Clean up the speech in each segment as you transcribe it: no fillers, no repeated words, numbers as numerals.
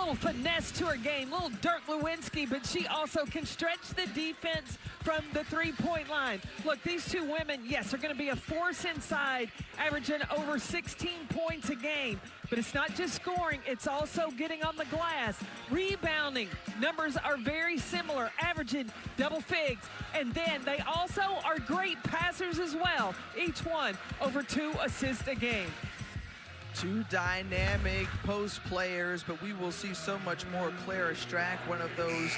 little finesse to her game, little Dirk Lewinsky, but she also can stretch the defense from the three-point line. Look, these two women, yes, are going to be a force inside, averaging over 16 points a game. But it's not just scoring, it's also getting on the glass. Rebounding numbers are very similar, averaging double figs. And then they also are great passers as well, each one over 2 assists a game. Two dynamic post players, but we will see so much more. Clara Strack, one of those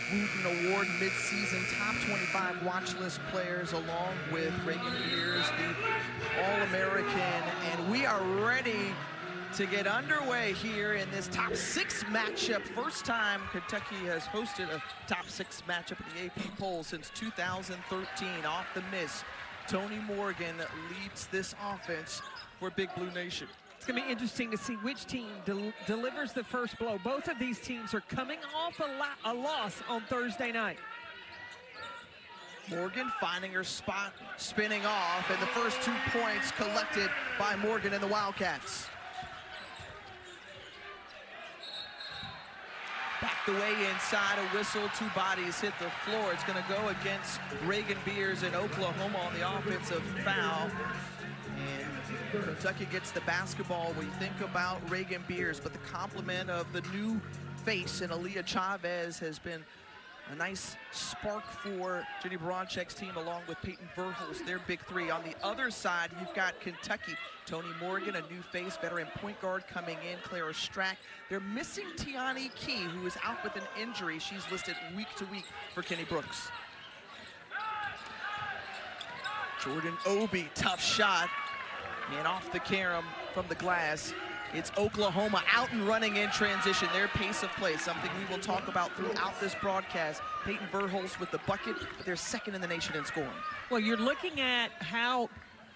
Wooten Award mid-season top 25 watch list players, along with Reagan Beers, the All-American. And we are ready to get underway here in this top 6 matchup. First time Kentucky has hosted a top 6 matchup in the AP poll since 2013. Off the miss, Tony Morgan leads this offense for Big Blue Nation. It's going to be interesting to see which team delivers the first blow. Both of these teams are coming off a loss on Thursday night. Morgan finding her spot, spinning off, and the first 2 points collected by Morgan and the Wildcats. Back the way inside, a whistle, 2 bodies hit the floor. It's going to go against Reagan Beers in Oklahoma on the offensive foul. And Kentucky gets the basketball. We think about Reagan Beers, but the complement of the new face in Aaliyah Chavez has been a nice spark for Jenny Baranczyk's team, along with Peyton Verhulst, their big 3. On the other side, you've got Kentucky. Tony Morgan, a new face, veteran point guard coming in. Clara Strack. They're missing Tiani Key, who is out with an injury. She's listed week to week for Kenny Brooks. Jordan Obi, tough shot. And off the carom from the glass. It's Oklahoma out and running in transition. Their pace of play, something we will talk about throughout this broadcast. Peyton Verhulst with the bucket, but they're second in the nation in scoring. Well, you're looking at how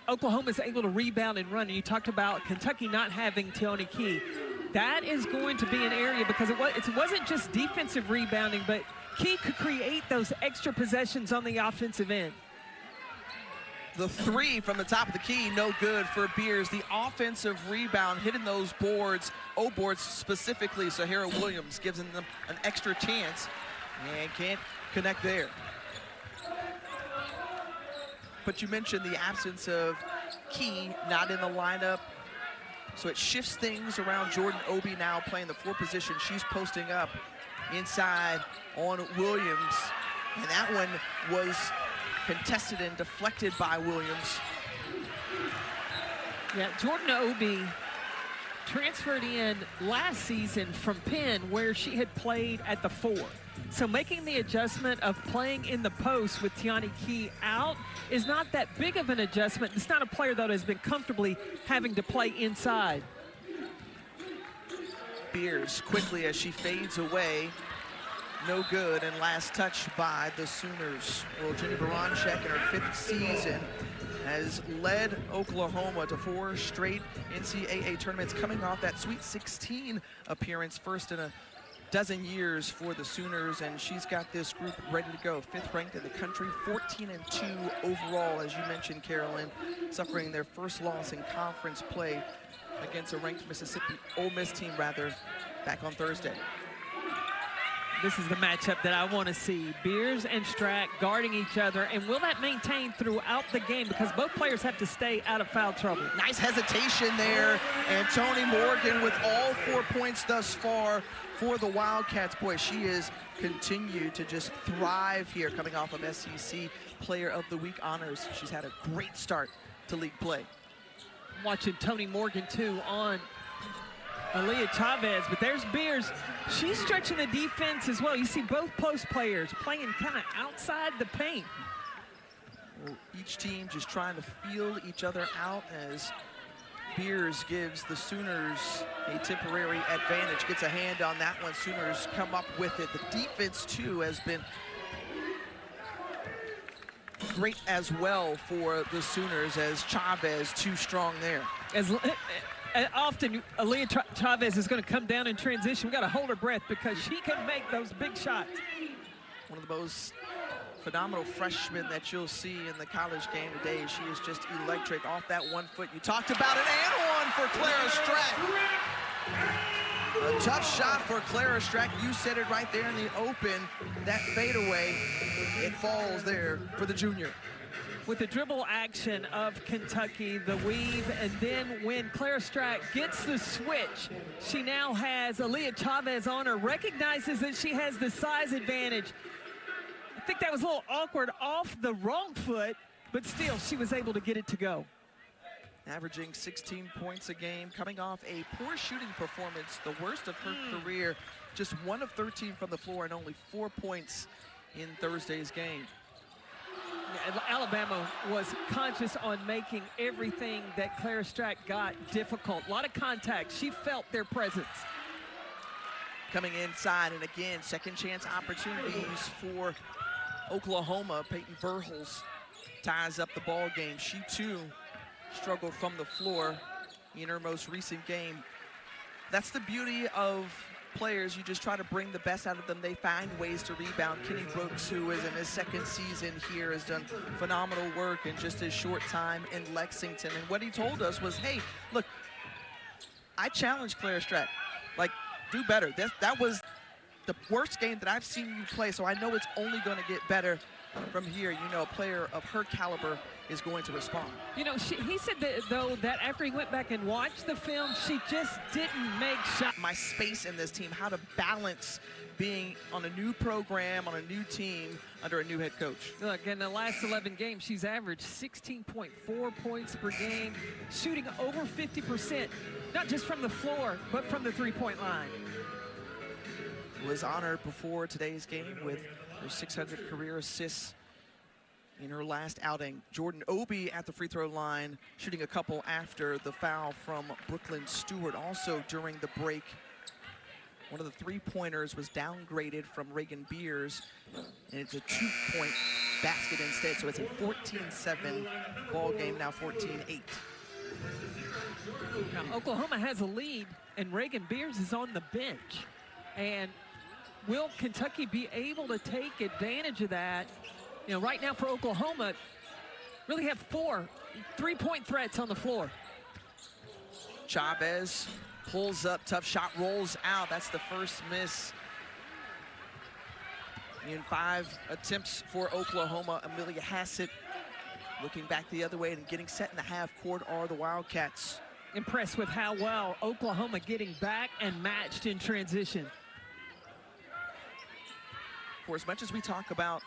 Oklahoma's able to rebound and run. And you talked about Kentucky not having Tiani Key. That is going to be an area, because it wasn't just defensive rebounding, but Key could create those extra possessions on the offensive end. The 3 from the top of the key, no good for Beers. The offensive rebound, hitting those boards, boards specifically. Sahara Williams gives them an extra chance and can't connect there. But you mentioned the absence of Key, not in the lineup. So it shifts things around. Jordan Obi now playing the 4 position. She's posting up inside on Williams. And that one was contested and deflected by Williams. Yeah, Jordan Obi transferred in last season from Penn, where she had played at the 4. So making the adjustment of playing in the post with Tiani Key out is not that big of an adjustment. It's not a player that has been comfortably having to play inside. Beers quickly as she fades away. No good, and last touch by the Sooners. Well, Jenny Baranczyk in her 5th season has led Oklahoma to 4 straight NCAA tournaments, coming off that Sweet 16 appearance, first in a dozen years for the Sooners, and she's got this group ready to go. 5th ranked in the country, 14-2 overall, as you mentioned, Carolyn, suffering their first loss in conference play against a ranked Ole Miss team, back on Thursday. This is the matchup that I want to see. Beers and Strack guarding each other, and will that maintain throughout the game, because both players have to stay out of foul trouble. Nice hesitation there, and Tony Morgan with all 4 points thus far for the Wildcats. Boy, she has continued to just thrive here, coming off of SEC Player of the Week honors. She's had a great start to league play. I'm watching Tony Morgan, too, on Aaliyah Chavez, but there's Beers. She's stretching the defense as well. You see both post players playing kind of outside the paint. Well, each team just trying to feel each other out as Beers gives the Sooners a temporary advantage. Gets a hand on that one. Sooners come up with it. The defense, too, has been great as well for the Sooners, as Chavez too strong there. Often Aaliyah Chavez is going to come down in transition. We got to hold her breath, because she can make those big shots. One of the most phenomenal freshmen that you'll see in the college game today. She is just electric off that 1 foot. You talked about it, and one for Clara Strack. A tough shot for Clara Strack. You said it right there in the open. That fadeaway, it falls there for the junior. With the dribble action of Kentucky, the weave, and then when Clara Strack gets the switch, she now has Aaliyah Chavez on her, recognizes that she has the size advantage. I think that was a little awkward off the wrong foot, but still, she was able to get it to go. Averaging 16 points a game, coming off a poor shooting performance, the worst of her career. Just 1 of 13 from the floor and only 4 points in Thursday's game. Yeah, Alabama was conscious on making everything that Clara Strack got difficult. A lot of contact. She felt their presence. Coming inside, and again, second chance opportunities for Oklahoma. Peyton Verhulst ties up the ball game. She too struggled from the floor in her most recent game. That's the beauty of players. You just try to bring the best out of them. They find ways to rebound. Kenny Brooks, who is in his second season here, has done phenomenal work in just his short time in Lexington. And what he told us was, hey, look, I challenged Clara Strack. Like, do better. That was the worst game that I've seen you play, so I know it's only going to get better from here. You know, a player of her caliber is going to respond. You know, he said that, though, that after he went back and watched the film, she just didn't make shots. My space in this team, how to balance being on a new program, on a new team, under a new head coach. Look, in the last 11 games, she's averaged 16.4 points per game, shooting over 50%, not just from the floor, but from the three-point line. Was honored before today's game with her 600 career assists in her last outing. Jordan Obi at the free throw line, shooting a couple after the foul from Brooklyn Stewart. Also during the break, one of the three-pointers was downgraded from Reagan Beers, and it's a 2-point basket instead. So it's a 14-7 ball game, now 14-8. Now, Oklahoma has a lead, and Reagan Beers is on the bench. And will Kentucky be able to take advantage of that? You know, right now for Oklahoma, really have 4 3-point threats on the floor. Chavez pulls up, tough shot, rolls out. That's the first miss in 5 attempts for Oklahoma. Amelia Hassett looking back the other way and getting set in the half court are the Wildcats. Impressed with how well Oklahoma getting back and matched in transition. For as much as we talk about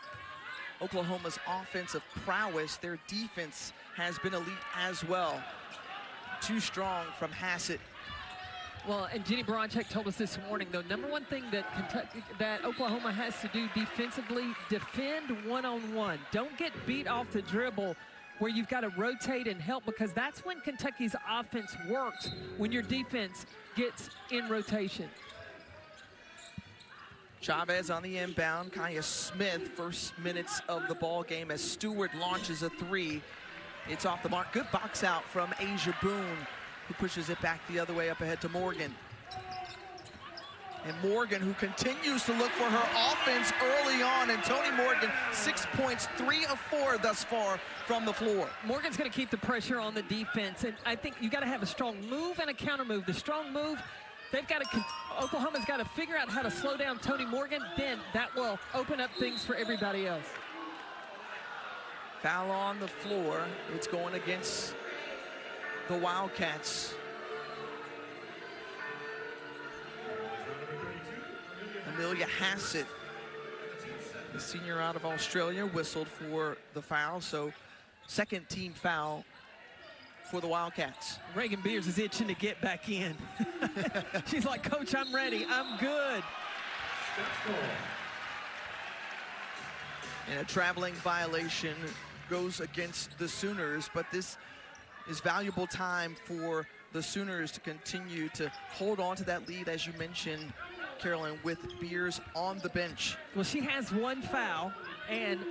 Oklahoma's offensive prowess, their defense has been elite as well. Too strong from Hassett. Well, and Jenny Baranczyk told us this morning, though, #1 thing that Oklahoma has to do defensively, defend one-on-one. Don't get beat off the dribble where you've got to rotate and help, because that's when Kentucky's offense works, when your defense gets in rotation. Chavez on the inbound. Kaya Smith, first minutes of the ball game as Stewart launches a 3. It's off the mark. Good box out from Asia Boone, who pushes it back the other way up ahead to Morgan. And Morgan, who continues to look for her offense early on. And Tony Morgan, 6 points, 3 of 4 thus far from the floor. Morgan's going to keep the pressure on the defense. And I think you got to have a strong move and a counter move. The strong move, Oklahoma's got to figure out how to slow down Tony Morgan. Then that will open up things for everybody else. Foul on the floor. It's going against the Wildcats. Amelia Hassett, the senior out of Australia, whistled for the foul. So second team foul for the Wildcats. Reagan Beers is itching to get back in. She's like, Coach, I'm ready. I'm good. And a traveling violation goes against the Sooners, but this is valuable time for the Sooners to continue to hold on to that lead, as you mentioned, Carolyn, with Beers on the bench. Well, she has 1 foul, and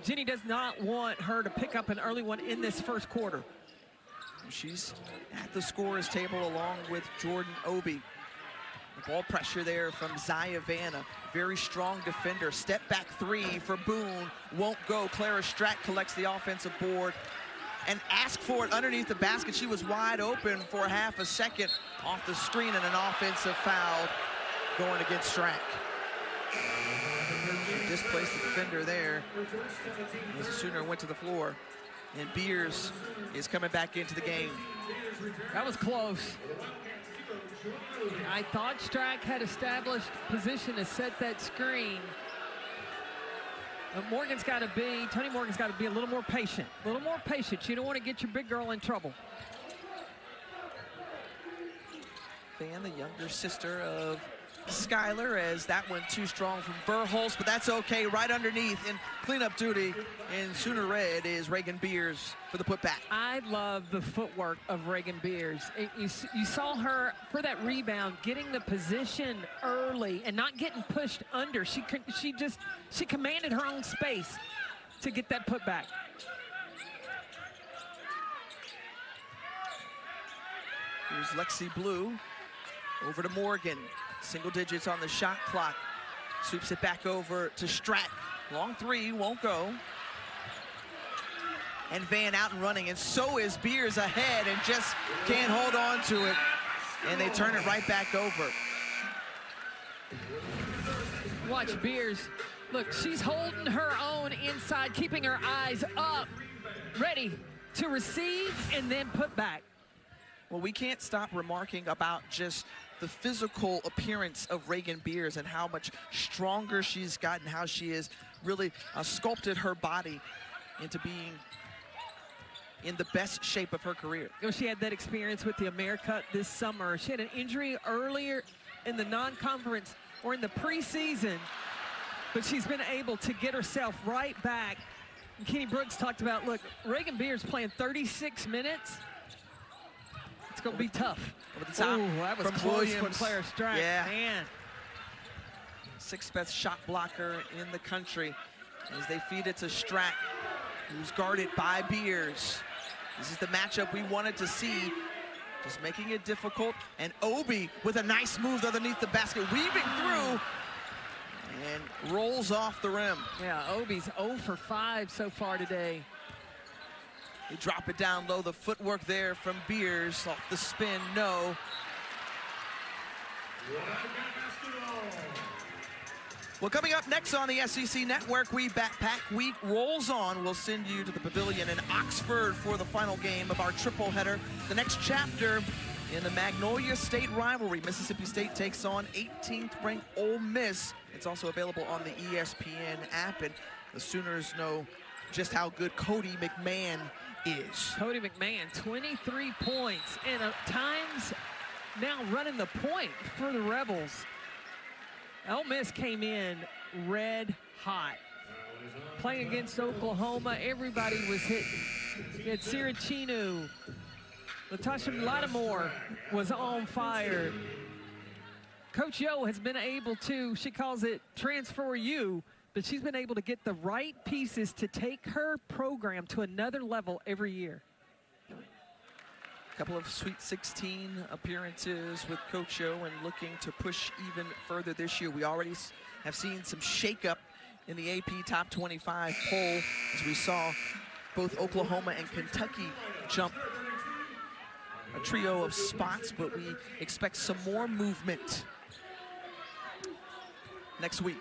Jenny does not want her to pick up an early one in this first quarter. She's at the scorer's table along with Jordan Obi. The ball pressure there from Zaya Vanna. Very strong defender. Step back 3 for Boone. Won't go. Clara Strack collects the offensive board. and ask for it underneath the basket. She was wide open for half a second off the screen, and an offensive foul going against Strack. She displaced the defender there as the Sooner went to the floor. And Beers is coming back into the game. That was close. I thought Strack had established position to set that screen. But Tony Morgan's got to be a little more patient. A little more patient. You don't want to get your big girl in trouble. Van, the younger sister of Skylar, as that went too strong from Verhulst, but that's okay. Right underneath in cleanup duty in Sooner Red is Reagan Beers for the putback. I love the footwork of Reagan Beers. You saw her for that rebound, getting the position early and not getting pushed under. She commanded her own space to get that putback. Here's Lexi Blue over to Morgan. Single digits on the shot clock. Swoops it back over to Strack. Long three, won't go. And Van out and running, and so is Beers ahead and just can't hold on to it. And they turn it right back over. Watch Beers. Look, she's holding her own inside, keeping her eyes up, ready to receive and then put back. Well, we can't stop remarking about just the physical appearance of Reagan Beers and how much stronger she's gotten, how she has really sculpted her body into being in the best shape of her career. You know, she had that experience with the AmeriCup this summer. She had an injury earlier in the non-conference or in the preseason, but she's been able to get herself right back. And Kenny Brooks talked about, look, Reagan Beers playing 36 minutes. It's going to be tough. Over the top that was from close Williams. for Clara Strack. Yeah. Man. Sixth best shot blocker in the country as they feed it to Strack, who's guarded by Beers. This is the matchup we wanted to see, just making it difficult. And Obi with a nice move underneath the basket, weaving through and rolls off the rim. Yeah, Obi's 0 for 5 so far today. They drop it down low. The footwork there from Beers off the spin, no. Well, coming up next on the SEC Network, Backpack Week rolls on. We'll send you to the pavilion in Oxford for the final game of our triple header. The next chapter in the Magnolia State rivalry. Mississippi State takes on 18th ranked Ole Miss. It's also available on the ESPN app, and the Sooners know just how good Cody McMahon is. Cody McMahon, 23 points, and at times now running the point for the Rebels. Ole Miss came in red hot. Playing against Oklahoma, everybody was hitting. You had Sirachinu. Latasha Lattimore was on fire. Coach Yo has been able to, she calls it transfer you, but she's been able to get the right pieces to take her program to another level every year. A couple of Sweet 16 appearances with Coach Yo and looking to push even further this year. We already have seen some shakeup in the AP Top 25 poll as we saw both Oklahoma and Kentucky jump a trio of spots, but we expect some more movement next week.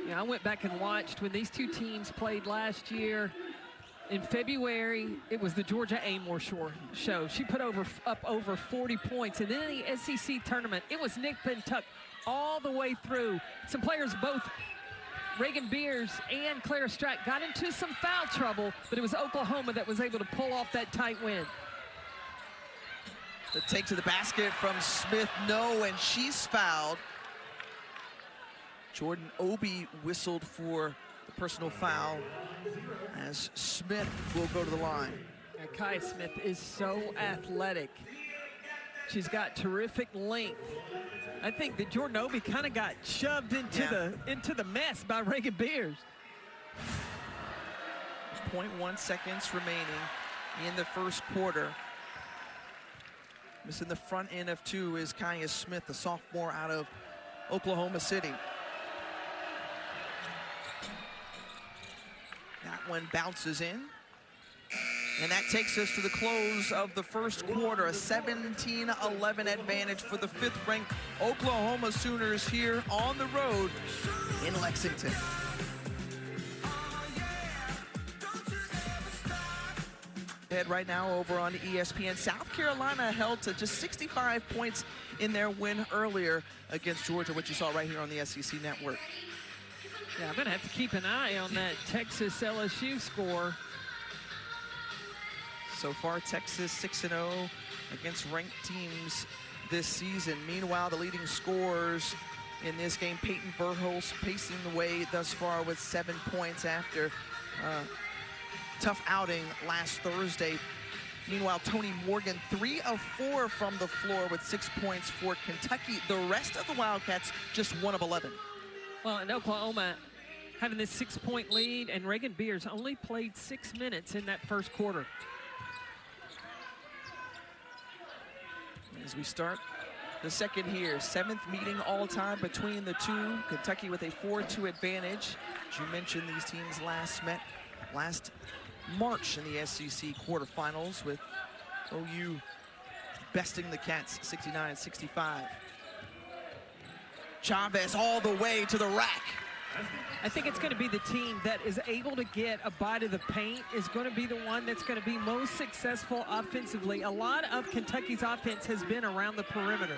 Yeah, I went back and watched when these two teams played last year. In February, it was the Georgia Amore show. She put up over 40 points. And then in the SEC tournament, it was Nick Pentuck all the way through. Some players, both Reagan Beers and Clara Strack, got into some foul trouble, but it was Oklahoma that was able to pull off that tight win. The take to the basket from Smith, no, and she's fouled. Jordan Obi whistled for the personal foul as Smith will go to the line. Yeah, Kai Smith is so athletic. She's got terrific length. I think that Jordan Obi kind of got shoved into the mess by Reagan Beers. 0.1 seconds remaining in the first quarter. Missing the front end of two is Kaya Smith, the sophomore out of Oklahoma City. That one bounces in. And that takes us to the close of the first quarter, a 17-11 advantage for the 5th-ranked Oklahoma Sooners here on the road in Lexington. Head right now over on ESPN. South Carolina held to just 65 points in their win earlier against Georgia, which you saw right here on the SEC Network. Yeah, I'm going to have to keep an eye on that Texas LSU score. So far, Texas 6-0 against ranked teams this season. Meanwhile, the leading scorers in this game, Peyton Verhulst pacing the way thus far with 7 points after tough outing last Thursday. Meanwhile, Tony Morgan, 3 of 4 from the floor with 6 points for Kentucky. The rest of the Wildcats, just 1 of 11. Well, in Oklahoma, having this 6-point lead, and Reagan Beers only played 6 minutes in that first quarter. As we start the second here, 7th meeting all time between the two. Kentucky with a 4-2 advantage. As you mentioned, these teams last met last March in the SEC quarterfinals, with OU besting the Cats 69-65. Chavez all the way to the rack. I think it's going to be the team that is able to get a bite of the paint is going to be the one that's going to be most successful offensively. A lot of Kentucky's offense has been around the perimeter.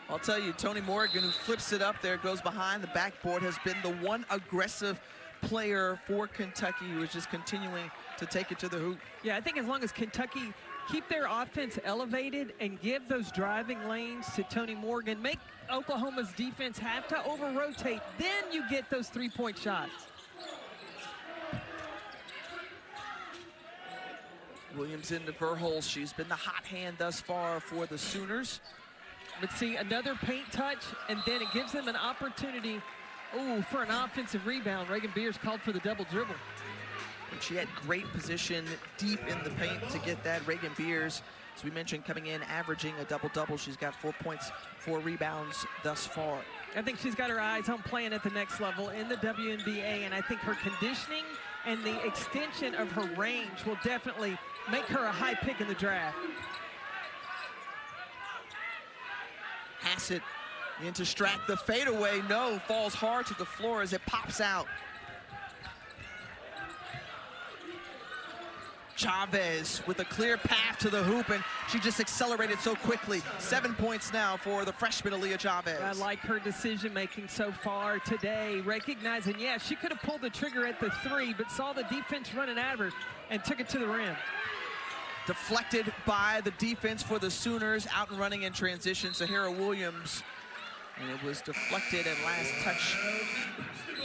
I'll tell you, Tony Morgan, who flips it up there, goes behind the backboard, has been the one aggressive player for Kentucky who is just continuing to take it to the hoop. Yeah, I think as long as Kentucky keep their offense elevated and give those driving lanes to Tony Morgan, make Oklahoma's defense have to over-rotate, then you get those 3-point shots. Williams into Verhulst. She's been the hot hand thus far for the Sooners. But see, another paint touch, and then it gives them an opportunity, for an offensive rebound. Reagan Beers called for the double dribble. And she had great position deep in the paint to get that. Reagan Beers, as we mentioned, coming in, averaging a double-double. She's got 4 points, 4 rebounds thus far. I think she's got her eyes on playing at the next level in the WNBA, and I think her conditioning and the extension of her range will definitely make her a high pick in the draft. Hassett into Strack, the fadeaway, no, falls hard to the floor as it pops out. Chavez with a clear path to the hoop, and she just accelerated so quickly. 7 points now for the freshman Aaliyah Chavez. I like her decision-making so far today, recognizing, yeah, she could have pulled the trigger at the 3, but saw the defense running at her and took it to the rim. Deflected by the defense for the Sooners, out and running in transition, Sahara Williams. And it was deflected at last touch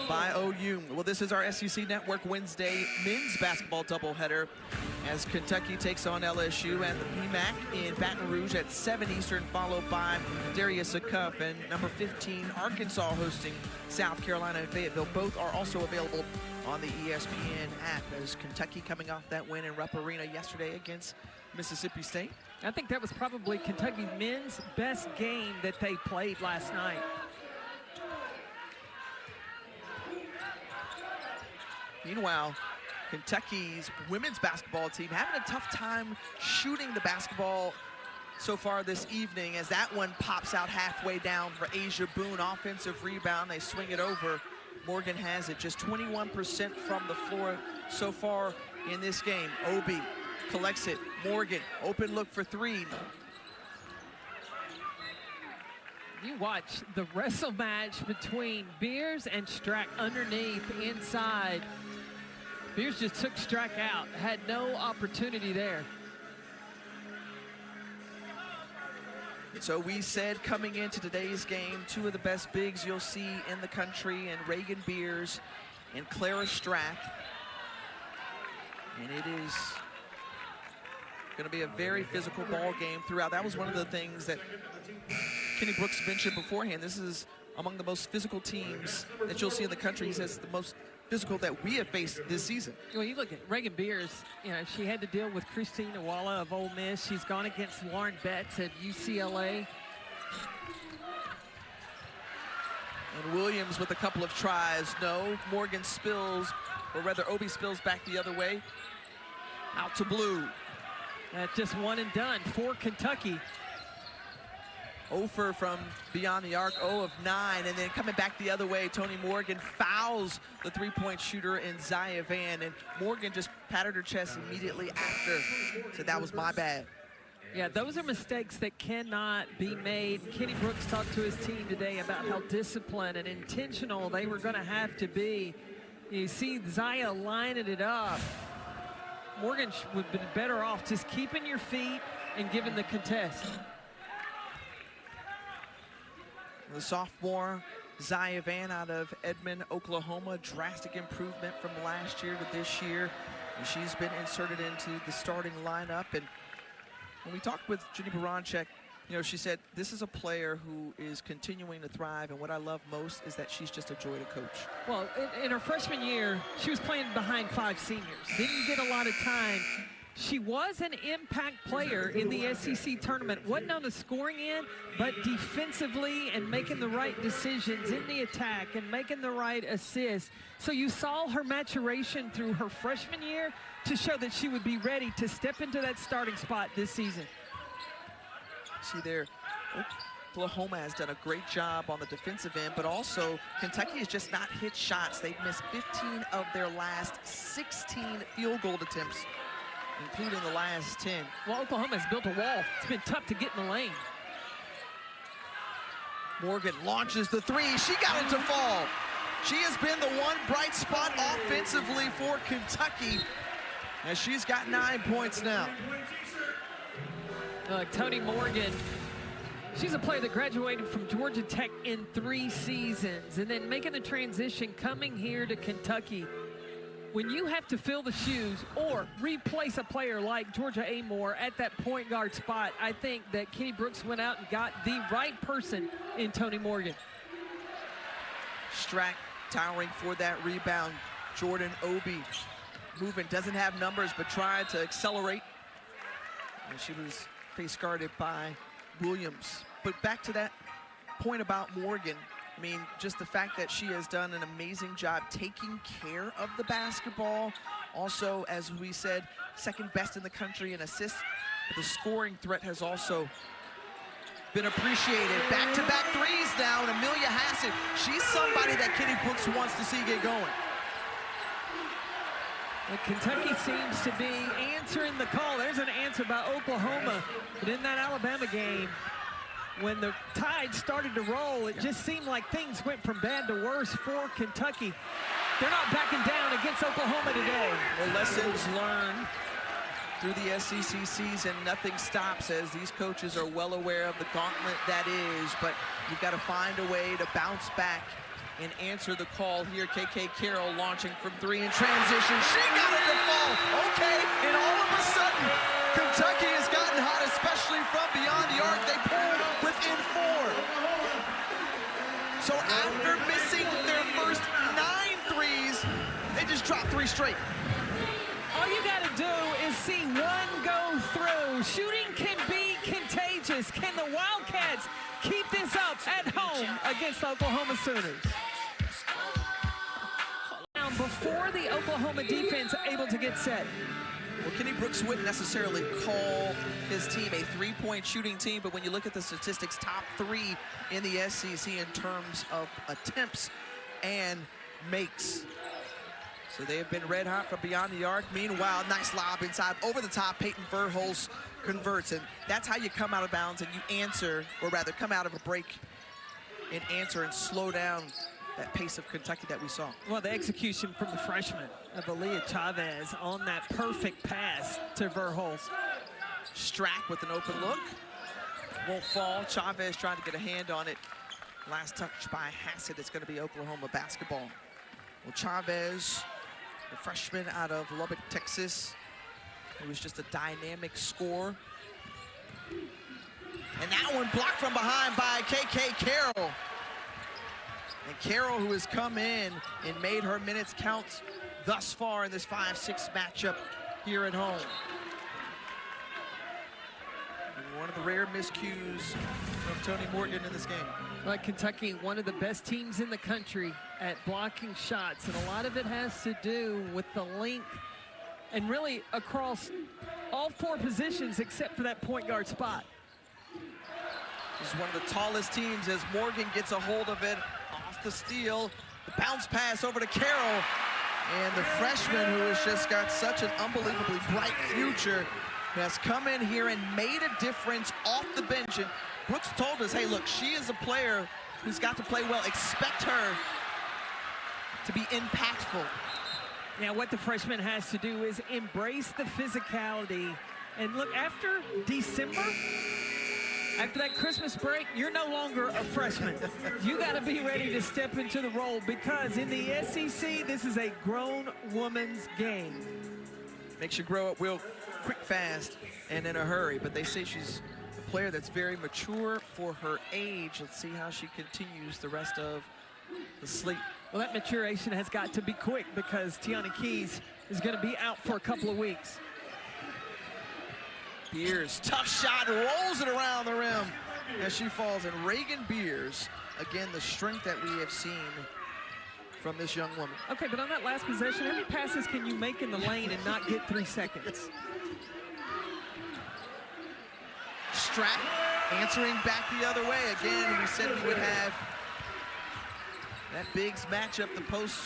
by OU. Well, this is our SEC Network Wednesday men's basketball doubleheader as Kentucky takes on LSU and the PMAC in Baton Rouge at 7 Eastern, followed by Darius Cup and number 15 Arkansas hosting South Carolina and Fayetteville. Both are also available on the ESPN app, as Kentucky coming off that win in Rupp Arena yesterday against Mississippi State. I think that was probably Kentucky's men's best game that they played last night. Meanwhile, Kentucky's women's basketball team having a tough time shooting the basketball so far this evening, as that one pops out halfway down for Asia Boone. Offensive rebound, they swing it over. Morgan has it, just 21% from the floor so far in this game. Obi collects it. Morgan, open look for 3. You watch the wrestle match between Beers and Strack underneath, inside. Beers just took Strack out, had no opportunity there. So we said coming into today's game, 2 of the best bigs you'll see in the country, and Reagan Beers and Clara Strack. And it is going to be a very physical ball game throughout. That was one of the things that Kenny Brooks mentioned beforehand. This is among the most physical teams that you'll see in the country. He says the most physical that we have faced this season. Well, you look at Reagan Beers, you know, she had to deal with Christine Awala of Ole Miss. She's gone against Lauren Betts at UCLA. And Williams with a couple of tries. No, Morgan spills or rather Obi spills back the other way. Out to Blue. That's just one and done for Kentucky. 0 from beyond the arc, 0 of 9, and then coming back the other way, Toni Morgan fouls the three-point shooter in Zaya Van, and Morgan just patted her chest immediately after. So that was my bad. Yeah, those are mistakes that cannot be made. Kenny Brooks talked to his team today about how disciplined and intentional they were going to have to be. You see Zaya lining it up. Morgan would have been better off just keeping your feet and giving the contest. The sophomore, Zaya Van out of Edmond, Oklahoma. Drastic improvement from last year to this year. And she's been inserted into the starting lineup. And when we talked with Jenny Baranczyk, you know, she said, this is a player who is continuing to thrive. And what I love most is that she's just a joy to coach. Well, in her freshman year, she was playing behind 5 seniors. Didn't get a lot of time. She was an impact player in the SEC tournament. Wasn't on the scoring end, but defensively and making the right decisions in the attack and making the right assists. So you saw her maturation through her freshman year to show that she would be ready to step into that starting spot this season. See there, Oklahoma has done a great job on the defensive end, but also Kentucky has just not hit shots. They've missed 15 of their last 16 field goal attempts, including the last 10. Well, Oklahoma has built a wall. It's been tough to get in the lane. Morgan launches the three. She got it to fall. She has been the one bright spot offensively for Kentucky, as she's got 9 points now. Toni Morgan, she's a player that graduated from Georgia Tech in 3 seasons and then making the transition coming here to Kentucky. When you have to fill the shoes or replace a player like Georgia Amore at that point guard spot, I think that Kenny Brooks went out and got the right person in Toni Morgan. Strack towering for that rebound. Jordan Obi moving, doesn't have numbers, but tried to accelerate. And she was face guarded by Williams. But back to that point about Morgan, I mean, just the fact that she has done an amazing job taking care of the basketball. Also, as we said, second best in the country in assists. But the scoring threat has also been appreciated. Back-to-back threes now, and Amelia Hassett, she's somebody that Kenny Brooks wants to see get going. And Kentucky seems to be answering the call. There's an answer by Oklahoma. But in that Alabama game, when the tide started to roll, it just seemed like things went from bad to worse for Kentucky. They're not backing down against Oklahoma today. Well, lessons learned through the SEC season. Nothing stops, as these coaches are well aware of the gauntlet that is. But you've got to find a way to bounce back and answer the call here. KK Carroll launching from 3 in transition. She got it to fall. Okay, and all of a sudden, Kentucky has gotten hot, especially from beyond the arc. They pulled within 4. So after missing their first 9 threes, they just dropped 3 straight. All you got to do is see one go through. Shooting can be contagious. Can the Wildcats keep this up at home against Oklahoma Sooners? Before the Oklahoma defense able to get set. Well, Kenny Brooks wouldn't necessarily call his team a three-point shooting team, but when you look at the statistics, top 3 in the SEC in terms of attempts and makes. So they have been red hot from beyond the arc. Meanwhile, nice lob inside, over the top. Peyton Verhulst converts, and that's how you come out of bounds and you answer, or rather come out of a break and answer and slow down that pace of Kentucky that we saw. Well, the execution from the freshman of Aaliyah Chavez on that perfect pass to Verhulst. Strack with an open look. Won't fall. Chavez trying to get a hand on it. Last touch by Hassett. It's going to be Oklahoma basketball. Well, Chavez, the freshman out of Lubbock, Texas, who was just a dynamic scorer. And that one blocked from behind by KK Carroll. And Carroll, who has come in and made her minutes count thus far in this 5-6 matchup here at home. And One of the rare miscues from Tony Morgan in this game. Like Kentucky, one of the best teams in the country at blocking shots, and a lot of it has to do with the length and really across all 4 positions except for that point guard spot. This is one of the tallest teams as Morgan gets a hold of it off the steal. The bounce pass over to Carroll. And the freshman, who has just got such an unbelievably bright future, has come in here and made a difference off the bench. And Brooks told us, hey, look, she is a player who's got to play well. Expect her to be impactful. Now, what the freshman has to do is embrace the physicality. And look, after December, after that Christmas break, you're no longer a freshman. You got to be ready to step into the role, because in the SEC, this is a grown woman's game. Makes you grow up real quick, fast, and in a hurry. But they say she's a player that's very mature for her age. Let's see how she continues the rest of the slate. Well, that maturation has got to be quick, because Tiana Keys is going to be out for a couple of weeks. Beers, tough shot, rolls it around the rim as she falls. And Reagan Beers, again, the strength that we have seen from this young woman. Okay, but on that last possession, how many passes can you make in the lane and not get 3 seconds? Strack answering back the other way. Again, we said we would have that bigs matchup, the post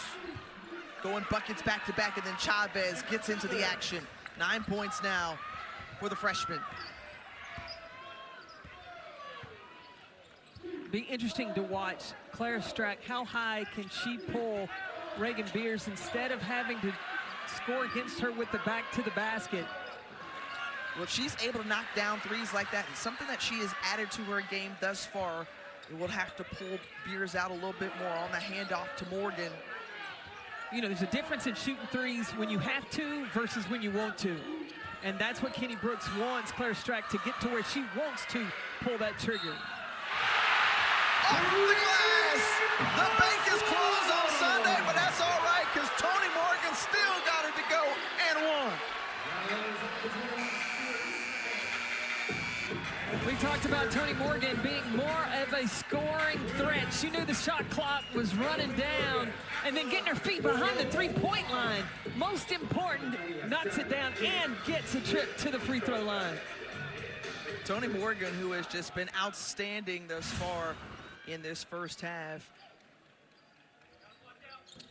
going buckets back to back, and then Chavez gets into the action. 9 points now for the freshman. Be interesting to watch Claire Strack. How high can she pull Reagan Beers instead of having to score against her with the back to the basket? Well, if she's able to knock down threes like that, it's something that she has added to her game thus far. It will have to pull Beers out a little bit more on the handoff to Morgan. You know, there's a difference in shooting threes when you have to versus when you want to. And that's what Kenny Brooks wants Claire Strack to get to, where she wants to pull that trigger. Off the glass! The bank is closed on Sunday, but that's all right, because Tony Morgan still got it to go and won. We talked about Tony Morgan being more of a scoring threat. She knew the shot clock was running down, and then getting her feet behind the three-point line. Most important, knocks it down and gets a trip to the free throw line. Tony Morgan, who has just been outstanding thus far in this first half.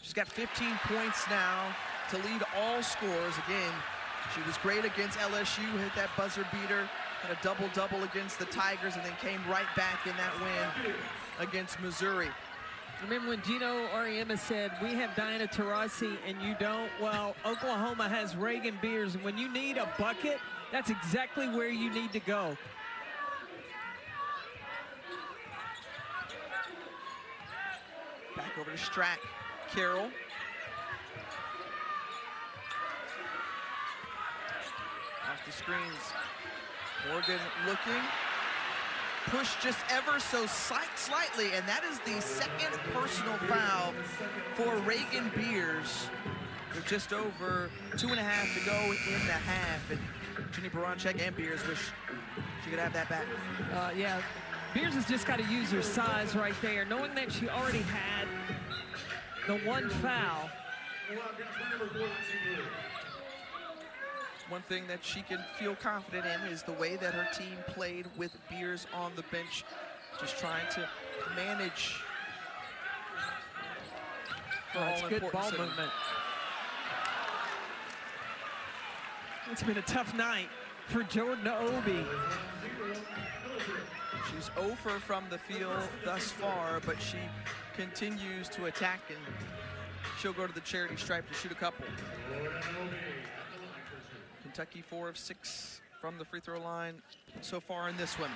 She's got 15 points now to lead all scores. Again, she was great against LSU, hit that buzzer beater, had a double-double against the Tigers, and then came right back in that win against Missouri. Remember when Gino Ariema said, we have Diana Taurasi and you don't? Well, Oklahoma has Reagan Beers, and when you need a bucket, that's exactly where you need to go. Back over to Strack. Carroll. Off the screens. Morgan looking. Pushed just ever so slightly, and that is the second personal foul for Reagan Beers. With just over 2.5 to go in the half. And Ginny Baranchek and Beers wish she could have that back. Yeah, Beers has just got to use her size right there, knowing that she already had the one foul. One thing that she can feel confident in is the way that her team played with Beers on the bench, just trying to manage That's good ball movement. It's been a tough night for Jordan Obi. She's 0 from the field thus far, but she continues to attack, and she'll go to the charity stripe to shoot a couple. Kentucky 4 of 6 from the free throw line so far in this one.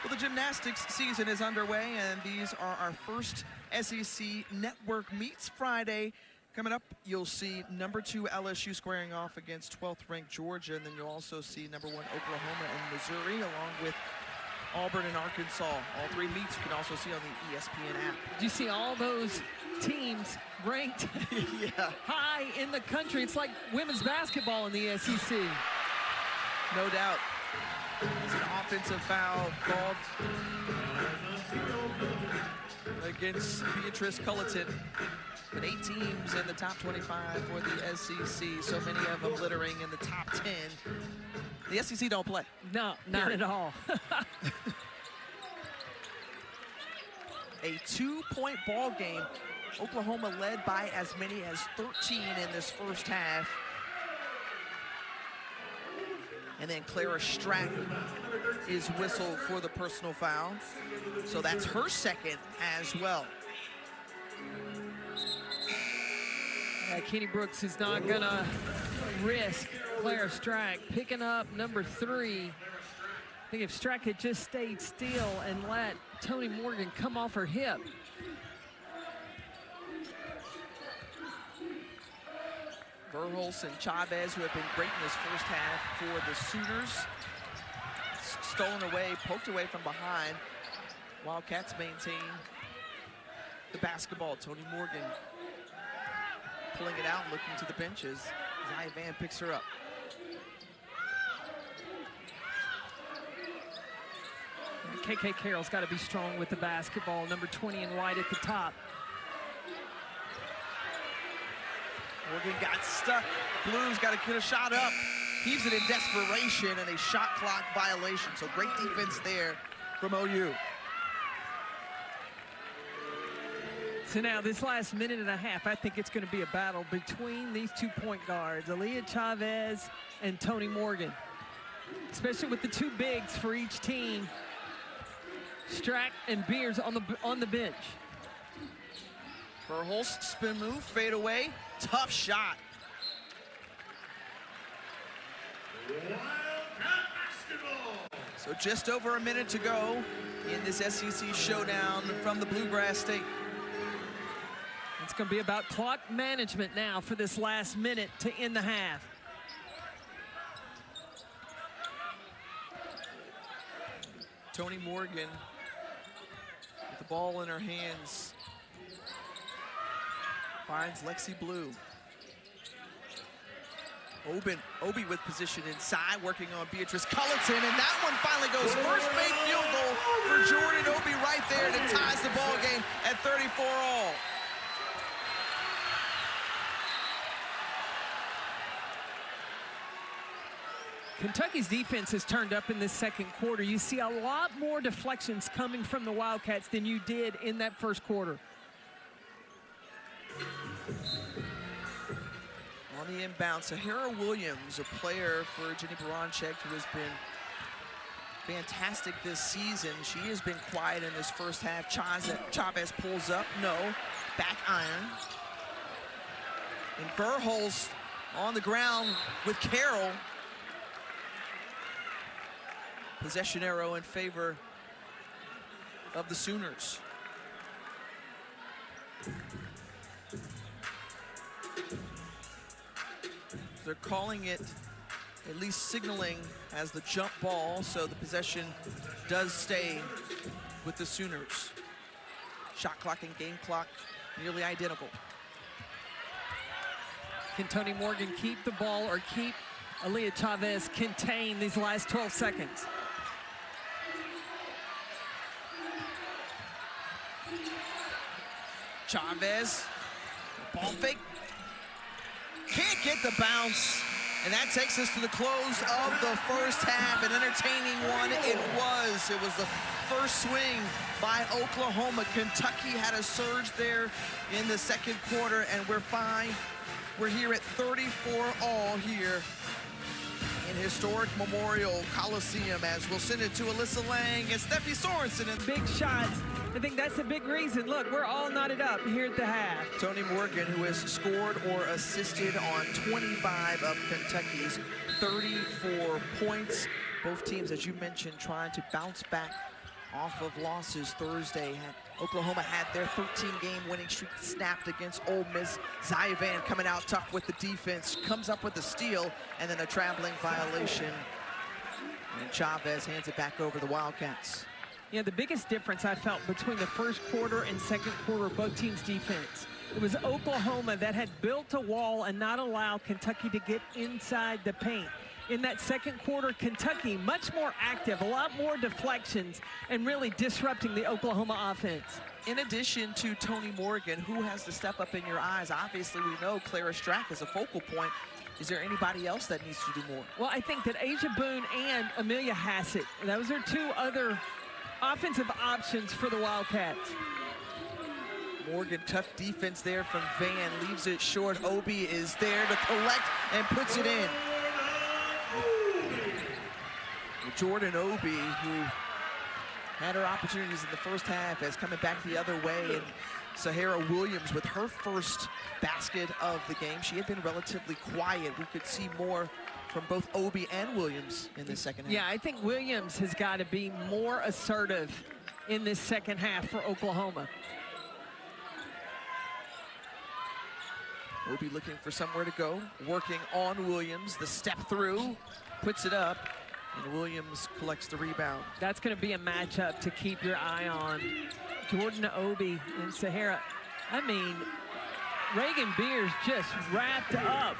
Well, the gymnastics season is underway, and these are our first SEC network meets Friday. Coming up, you'll see number 2 LSU squaring off against 12th ranked Georgia, and then you'll also see number 1 Oklahoma and Missouri, along with Auburn and Arkansas. All 3 meets you can also see on the ESPN app. Do you see all those teams ranked high in the country? It's like women's basketball in the SEC. No doubt. It's an offensive foul called against Beatrice Culleton. But 8 teams in the top 25 for the SEC, so many of them littering in the top 10. The SEC don't play. No, not at all. A 2-point ball game. Oklahoma led by as many as 13 in this first half. And then Clara Strack is whistled for the personal foul. So that's her second as well. Kenny Brooks is not gonna risk Clara Strack picking up number 3. I think if Strack had just stayed still and let Toni Morgan come off her hip. Verhulst and Chavez, who have been great in this first half for the Sooners. Stolen away, poked away from behind. Wildcats maintain the basketball. Toni Morgan pulling it out, looking to the benches. Zia Van picks her up. KK Carroll's got to be strong with the basketball. Number 20 in white at the top. Morgan got stuck. Blues got to get a shot up. Heaves it in desperation, and a shot clock violation. So great defense there from OU. So now this last minute and a half, I think it's going to be a battle between these 2 point guards, Aaliyah Chavez and Toni Morgan. Especially with the 2 bigs for each team. Strack and Beers on the bench. Verhulst, spin move, fade away, tough shot. So just over a minute to go in this SEC showdown from the Bluegrass State. It's going to be about clock management now for this last minute to end the half. Toni Morgan with the ball in her hands. Finds Lexi Blue. Obi with position inside, working on Beatrice Culleton, and that one finally goes. First made field goal for Jordan Obi right there, and it ties the ball game at 34 all. Kentucky's defense has turned up in this second quarter. You see a lot more deflections coming from the Wildcats than you did in that first quarter. On the inbound, Sahara Williams, a player for Jenny Baranczyk, who has been fantastic this season. She has been quiet in this first half. Chavez pulls up, no, back iron. And Verhulst on the ground with Carroll. Possession arrow in favor of the Sooners. They're calling it, at least signaling, as the jump ball, so the possession does stay with the Sooners. Shot clock and game clock nearly identical. Can Toni Morgan keep the ball or keep Aaliyah Chavez contained these last 12 seconds? Chavez, ball fake. Can't get the bounce, and that takes us to the close of the first half. An entertaining one it was. It was the first swing by Oklahoma. Kentucky had a surge there in the second quarter, and we're fine. We're here at 34 all here in historic Memorial Coliseum, as we'll send it to Alyssa Lang and Steffi Sorensen. And big shots. I think that's a big reason. Look, we're all knotted up here at the half. Toni Morgan, who has scored or assisted on 25 of Kentucky's 34 points. Both teams, as you mentioned, trying to bounce back off of losses Thursday. Oklahoma had their 13-game winning streak snapped against Ole Miss. Zia Van coming out tough with the defense, comes up with a steal, and then a traveling violation. And Chavez hands it back over the Wildcats. Yeah, the biggest difference I felt between the first quarter and second quarter of both teams' defense. It was Oklahoma that had built a wall and not allowed Kentucky to get inside the paint. in that second quarter, Kentucky much more active, a lot more deflections, and really disrupting the Oklahoma offense. In addition to Toni Morgan, who has to step up in your eyes? Obviously, we know Clara Strack is a focal point. Is there anybody else that needs to do more? Well, I think that Asia Boone and Amelia Hassett, those are two other offensive options for the Wildcats. Morgan, tough defense there from Van, leaves it short. Obi is there to collect and puts it in. Jordan Obi, who had her opportunities in the first half, is coming back the other way. And Sahara Williams with her first basket of the game. She had been relatively quiet. We could see more from both Obi and Williams in the second half. Yeah, I think Williams has got to be more assertive in this second half for Oklahoma. Obi looking for somewhere to go, working on Williams. The step through, puts it up, and Williams collects the rebound. That's going to be a matchup to keep your eye on. Jordan Obi and Sahara. I mean, Reagan Beers just wrapped up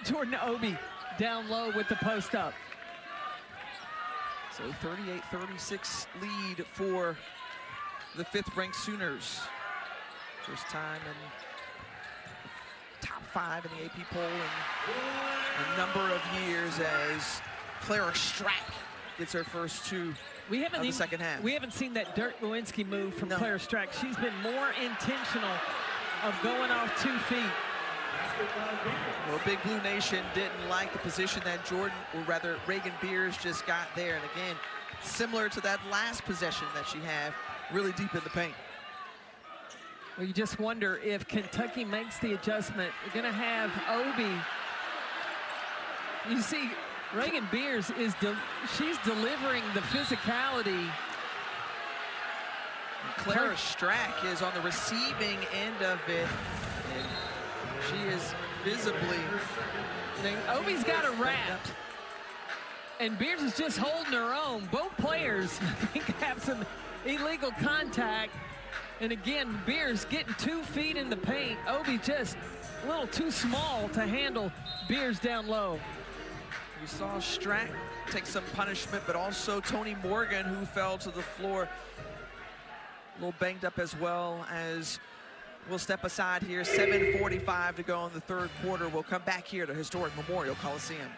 Jordan Obi down low with the post up. So 38-36 lead for the 5th-ranked Sooners. First time in the top 5 in the AP poll in a number of years, as Clara Strack gets her first 2 of the second half. We haven't seen that Dirk Lewinsky move from Clara Strack. She's been more intentional of going off 2 feet. Well, Big Blue Nation didn't like the position that Jordan, or rather Reagan Beers, just got there. And again, similar to that last possession that she had, really deep in the paint. Well, you just wonder if Kentucky makes the adjustment. You're going to have Obi. You see, Reagan Beers is she's delivering the physicality. Clara Strack is on the receiving end of it, and she is visibly. Obi's got a wrap, and Beers is just holding her own. Both players, I think, have some illegal contact. And again, Beers getting 2 feet in the paint. Obi just a little too small to handle Beers down low. We saw Strack take some punishment, but also Toni Morgan, who fell to the floor, a little banged up as well. As we'll step aside here, 7:45 to go in the 3rd quarter. We'll come back here to historic Memorial Coliseum.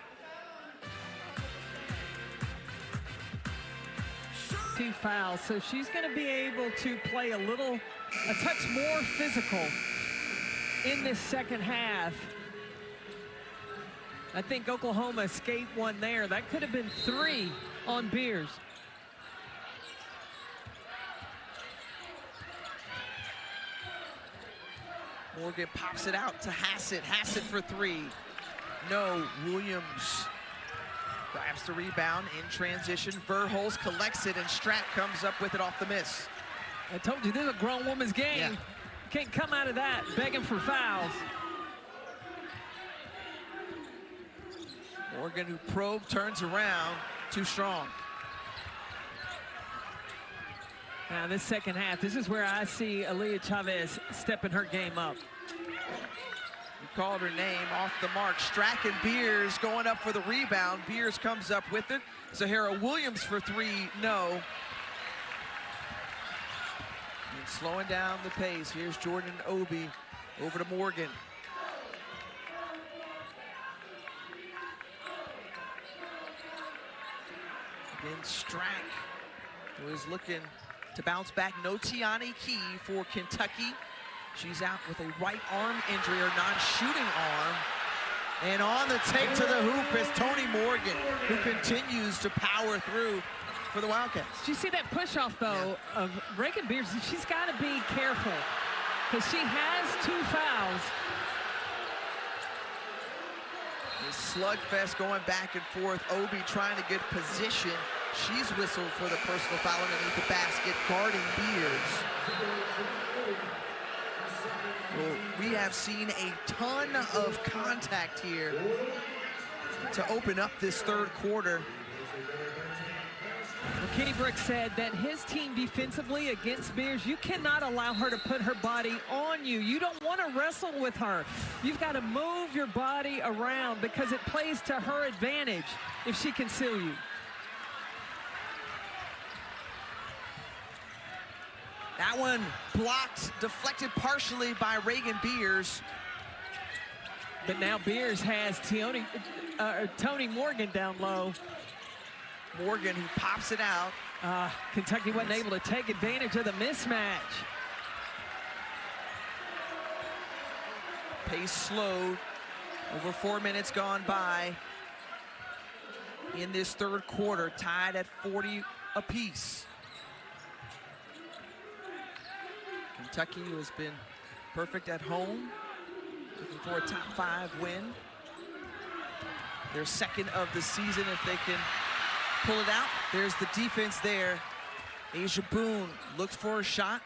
2 fouls, so she's going to be able to play a touch more physical in this second half. I think Oklahoma escaped one there. That could have been 3 on Beers. Morgan pops it out to Hassett. Hassett for 3. No. Williams grabs the rebound in transition. Verhulst collects it, and Strack comes up with it off the miss. I told you, this is a grown woman's game. Yeah. You can't come out of that begging for fouls. Morgan, who probed, turns around, too strong. Now this second half, this is where I see Aaliyah Chavez stepping her game up. You called her name off the mark. Strack and Beers going up for the rebound. Beers comes up with it. Sahara Williams for 3, no. And slowing down the pace. Here's Jordan Obi over to Morgan. Again, Strack, who is looking to bounce back. No Tiani Key for Kentucky. She's out with a right arm injury, or non-shooting arm. And on the take to the hoop is Toni Morgan, who continues to power through for the Wildcats. Did you see that push-off, though, of Reagan Beers? She's got to be careful, because she has 2 fouls. Slugfest going back and forth. Obi trying to get position. She's whistled for the personal foul underneath the basket, guarding Beers. Well, we have seen a ton of contact here to open up this 3rd quarter. Kenny Brooks said that his team defensively against Beers, you cannot allow her to put her body on you. You don't want to wrestle with her. You've got to move your body around because it plays to her advantage if she can seal you. That one blocked, deflected partially by Reagan Beers. But now Beers has Tony Morgan down low. Morgan, who pops it out. Kentucky wasn't able to take advantage of the mismatch. Pace slowed. Over 4 minutes gone by in this third quarter, tied at 40 apiece. Kentucky, who has been perfect at home, looking for a top 5 win. Their second of the season if they can pull it out. There's the defense there. Asia Boone looks for a shot.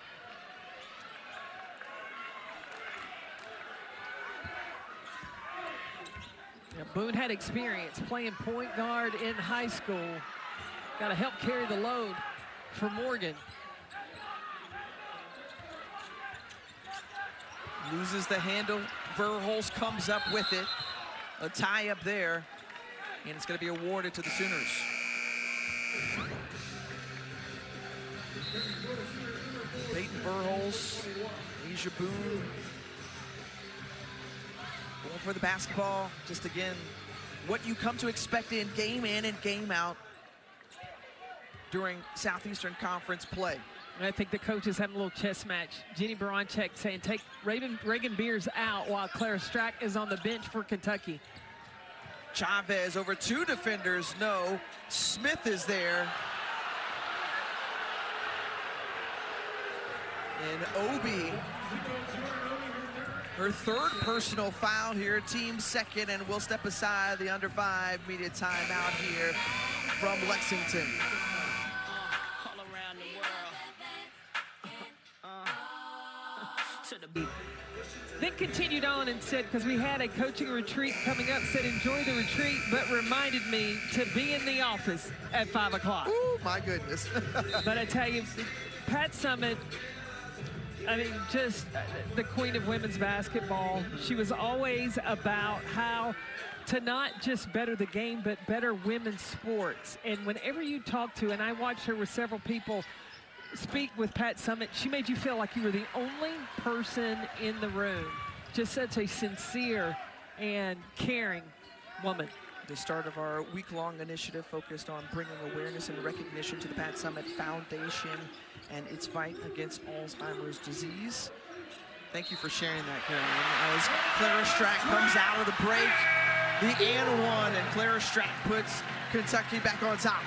Yeah, Boone had experience playing point guard in high school. Got to help carry the load for Morgan. Loses the handle. Verhulst comes up with it. A tie up there. And it's going to be awarded to the Sooners. Peyton Verhulst, Asia Boone. Going for the basketball. Just again, what you come to expect in and game out during Southeastern Conference play. And I think the coaches having a little chess match. Jeannie Baranchek saying take Reagan Beers out while Clara Strack is on the bench for Kentucky. Chavez over 2 defenders, no. Smith is there. And Obi, her 3rd personal foul here, team 2nd, and we'll step aside the under 5 media timeout here from Lexington. Then continued on and said, because we had a coaching retreat coming up, said enjoy the retreat, but reminded me to be in the office at 5 o'clock. Oh, my goodness. But I tell you, Pat Summitt, I mean, just the queen of women's basketball. She was always about how to not just better the game, but better women's sports. And whenever you talk to, and I watched her with several people speak with Pat Summitt, she made you feel like you were the only person in the room. Just such a sincere and caring woman. The start of our week-long initiative focused on bringing awareness and recognition to the Pat Summitt Foundation and its fight against Alzheimer's disease. Thank you for sharing that, Carolyn. As Clara Strack comes out of the break, the and one, and Clara Strack puts Kentucky back on top.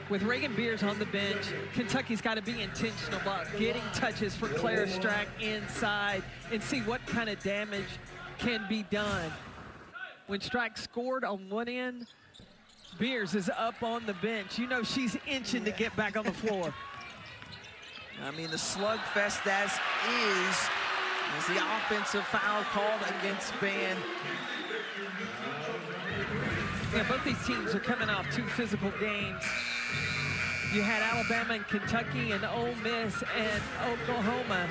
With Reagan Beers on the bench, Kentucky's got to be intentional about getting touches for Clara Strack inside and see what kind of damage can be done. When Strack scored on one end, Beers is up on the bench. You know she's inching to get back on the floor. I mean, the slugfest as the offensive foul called against Van. Yeah, both these teams are coming off 2 physical games. You had Alabama and Kentucky and Ole Miss and Oklahoma.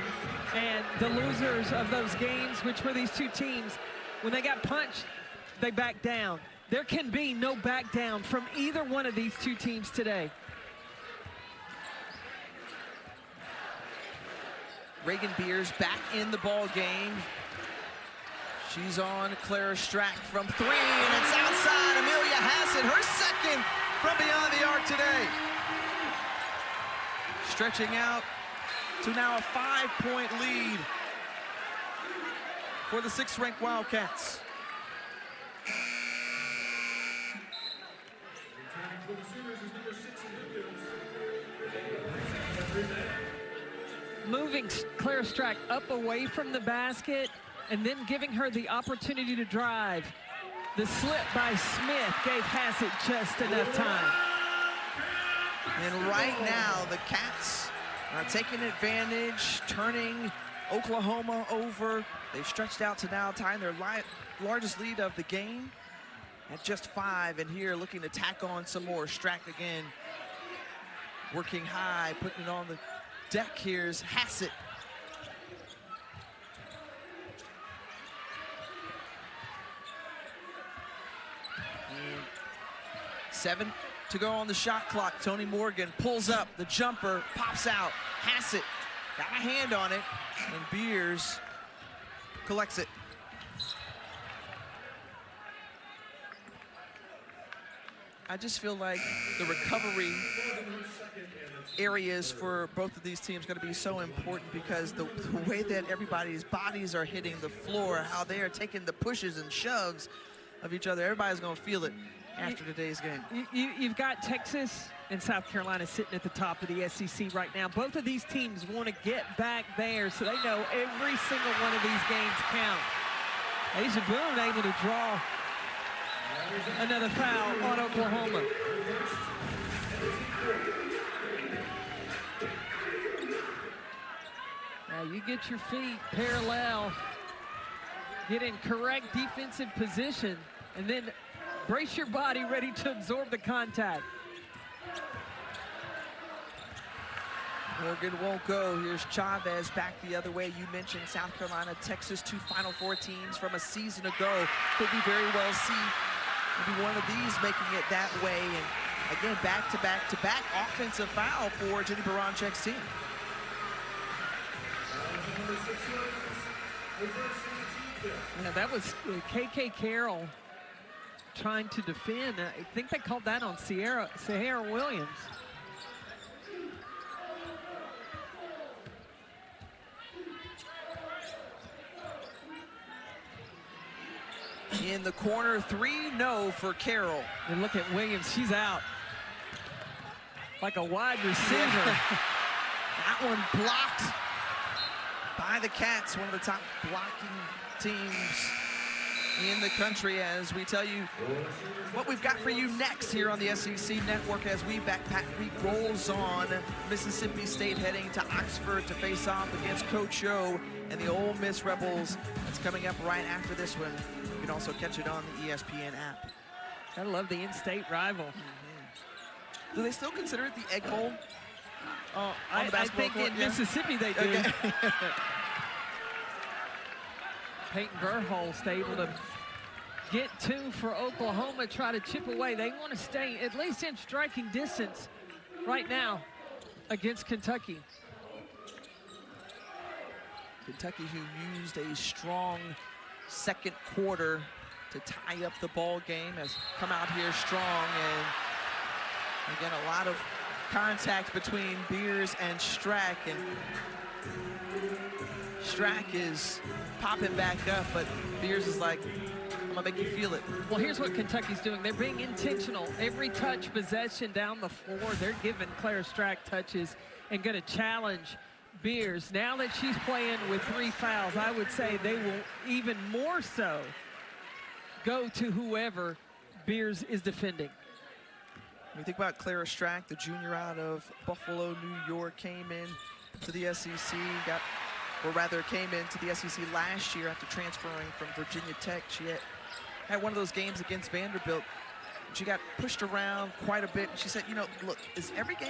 And the losers of those games, which were these 2 teams, when they got punched, they backed down. There can be no back down from either one of these 2 teams today. Reagan Beers back in the ball game. She's on Clara Strack from 3, and it's outside. Amelia Hassett, her 2nd from beyond the arc today. Stretching out to now a 5-point lead for the 6th-ranked Wildcats. Moving Clara Strack up away from the basket and then giving her the opportunity to drive. The slip by Smith gave Hassett just enough time. And right now, the Cats are taking advantage, turning Oklahoma over. They've stretched out to now tying their largest lead of the game. at just 5, and here looking to tack on some more. Strack again, working high, putting it on the deck. Here's Hassett. And 7 to go on the shot clock. Tony Morgan pulls up, the jumper pops out. Hassett got a hand on it, and Beers collects it. I just feel like the recovery areas for both of these teams are going to be so important, because the way that everybody's bodies are hitting the floor, how they are taking the pushes and shoves of each other, everybody's going to feel it after today's game. You've got Texas and South Carolina sitting at the top of the SEC right now. Both of these teams want to get back there, so they know every single one of these games count. Asia Boone able to draw another foul on Oklahoma. Now you get your feet parallel, get in correct defensive position, and then brace your body ready to absorb the contact. Morgan won't go. Here's Chavez back the other way. You mentioned South Carolina, Texas, 2 Final Four teams from a season ago. Could we very well see maybe one of these making it that way. And again, back-to-back-to-back offensive foul for Jenny Baranczyk's team. Yeah, that was KK Carroll trying to defend. I think they called that on Sahara Williams. In the corner, 3, no for Carroll. And look at Williams, she's out. Like a wide receiver. That one blocked by the Cats, one of the top blocking teams in the country, as we tell you what we've got for you next here on the SEC Network as Backpack Week rolls on. Mississippi State heading to Oxford to face off against Coach O and the Ole Miss Rebels. That's coming up right after this one. You can also catch it on the ESPN app. I love the in-state rival. Do they still consider it the Egg Bowl? I think court? In Mississippi they do. Okay. Peyton Verhulst able to get 2 for Oklahoma, try to chip away. They want to stay at least in striking distance right now against Kentucky. Kentucky, who used a strong second quarter to tie up the ball game, has come out here strong. And again, a lot of contact between Beers and Strack, and Strack is popping back up, but Beers is like, I'm gonna make you feel it. Well, here's what Kentucky's doing. They're being intentional. Every touch possession down the floor, they're giving Claire Strack touches and gonna challenge Beers. Now that she's playing with 3 fouls, I would say they will even more so go to whoever Beers is defending. When you think about Clara Strack, the junior out of Buffalo, New York, came in to the SEC, came into the SEC last year after transferring from Virginia Tech. She had one of those games against Vanderbilt. She got pushed around quite a bit. She said, you know, look, is every game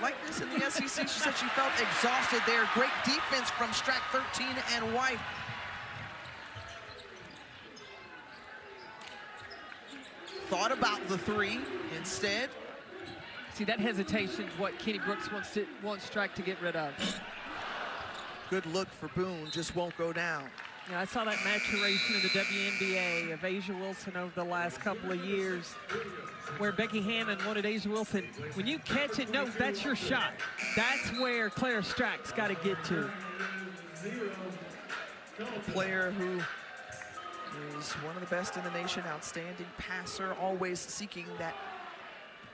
like this in the SEC? She said she felt exhausted there. Great defense from Strack, 13 and White. Thought about the 3 instead. See, that hesitation is what Kenny Brooks wants Strack to get rid of. Good look for Boone, just won't go down. Yeah, I saw that maturation in the WNBA of Asia Wilson over the last couple of years, where Becky Hammond wanted Asia Wilson, when you catch it, no, that's your shot. That's where Clara Strack's got to get to. A player who is one of the best in the nation, outstanding passer, always seeking that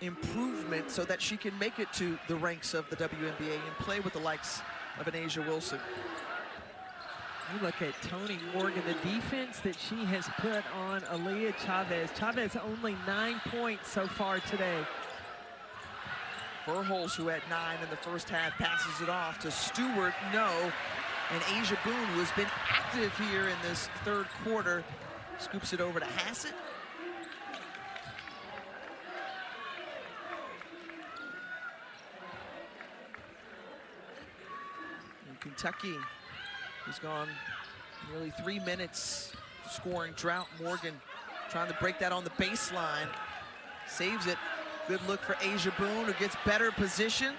improvement so that she can make it to the ranks of the WNBA and play with the likes of an Asia Wilson. You look at Tony Morgan, the defense that she has put on Aaliyah Chavez. Chavez only 9 points so far today. Verhulst, who had 9 in the first half, passes it off to Stewart, no. And Asia Boone, who has been active here in this third quarter, scoops it over to Hassett. Kentucky has gone nearly 3 minutes scoring drought. Morgan trying to break that on the baseline. Saves it. Good look for Asia Boone, who gets better position.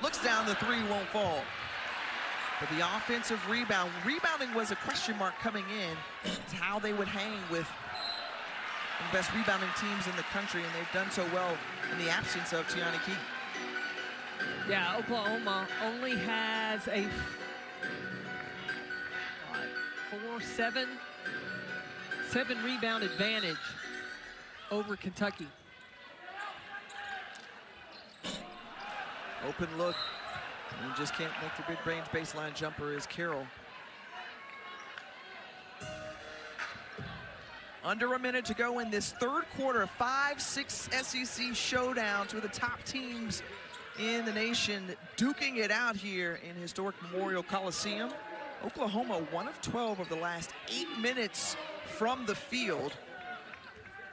Looks down, the three won't fall. But the offensive rebounding was a question mark coming in. It's how they would hang with the best rebounding teams in the country, and they've done so well in the absence of Tiani Key. Yeah, Oklahoma only has a 7 rebound advantage over Kentucky. Open look. And just can't make the mid-range baseline jumper is Carroll. Under a minute to go in this third quarter. 5-6 SEC showdown. Two of the top teams in the nation duking it out here in historic Memorial Coliseum. Oklahoma 1 of 12 of the last 8 minutes from the field,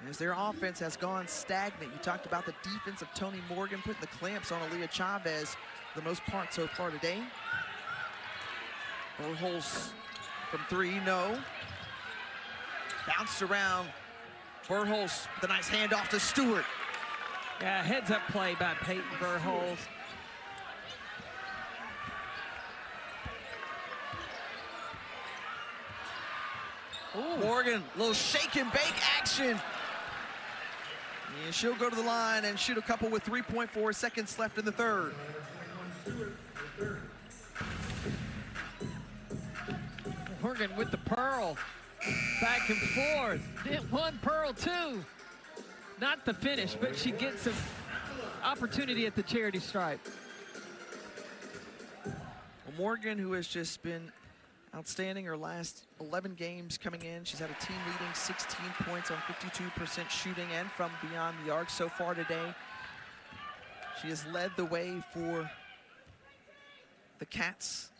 as their offense has gone stagnant. You talked about the defense of Tony Morgan putting the clamps on Aaliyah Chavez for the most part so far today. Burholz from 3, no. Bounced around. Burholz with a nice handoff to Stewart. Yeah, heads-up play by Peyton Burholz. Ooh. Morgan, little shake and bake action. And she'll go to the line and shoot a couple with 3.4 seconds left in the third. Morgan with the pearl. Back and forth. Hit 1, pearl 2. Not the finish, but she gets an opportunity at the charity stripe. Well, Morgan, who has just been outstanding her last 11 games coming in. She's had a team-leading 16 points on 52% shooting and from beyond the arc so far today. She has led the way for the Cats,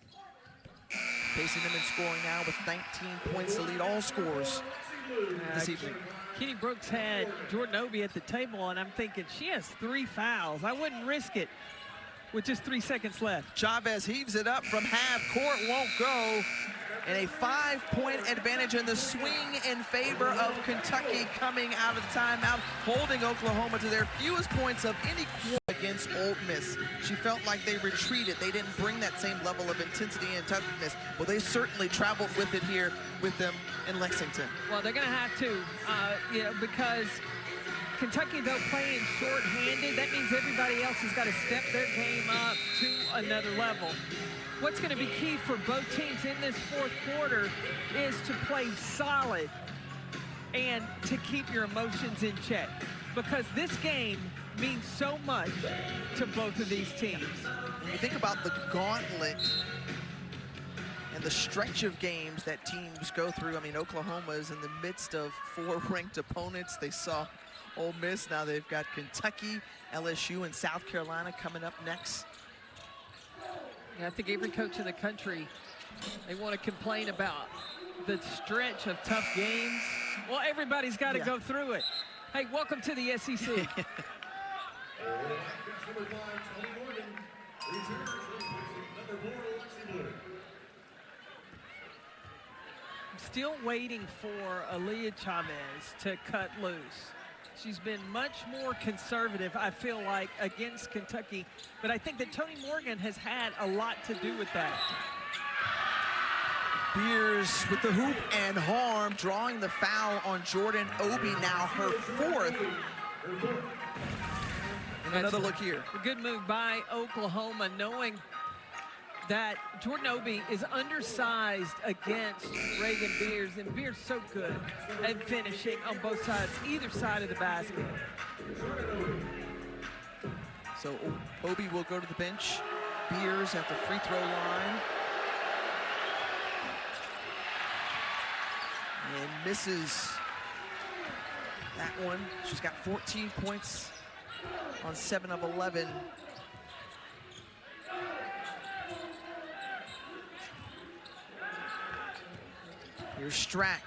pacing them in scoring now with 19 points to lead all scores this evening. Kenny Brooks had Jordan Obie at the table, and I'm thinking she has 3 fouls. I wouldn't risk it with just 3 seconds left. Chavez heaves it up from half court, won't go. And a 5-point advantage in the swing in favor of Kentucky coming out of the timeout, holding Oklahoma to their fewest points of any quarter against Ole Miss. She felt like they retreated. They didn't bring that same level of intensity and toughness. Well, they certainly traveled with it here with them in Lexington. Well, they're going to have to, because Kentucky, though, playing short-handed, that means everybody else has got to step their game up to another level. What's going to be key for both teams in this fourth quarter is to play solid and to keep your emotions in check, because this game means so much to both of these teams. When you think about the gauntlet and the stretch of games that teams go through, I mean, Oklahoma is in the midst of 4 ranked opponents. They saw Ole Miss. Now they've got Kentucky, LSU, and South Carolina coming up next. I think every coach in the country, they want to complain about the stretch of tough games. Well, everybody's got to go through it. Hey, welcome to the SEC. I'm still waiting for Aaliyah Chavez to cut loose. She's been much more conservative, I feel like, against Kentucky. But I think that Tony Morgan has had a lot to do with that. Beers with the hoop and harm, drawing the foul on Jordan Obie, now her 4th. And another look here. A good move by Oklahoma, knowing that Jordan Obie is undersized against Reagan Beers, and Beers so good at finishing on both sides, either side of the basket. So Obie will go to the bench. Beers at the free throw line. And misses that one. She's got 14 points on 7 of 11. Here's Strack.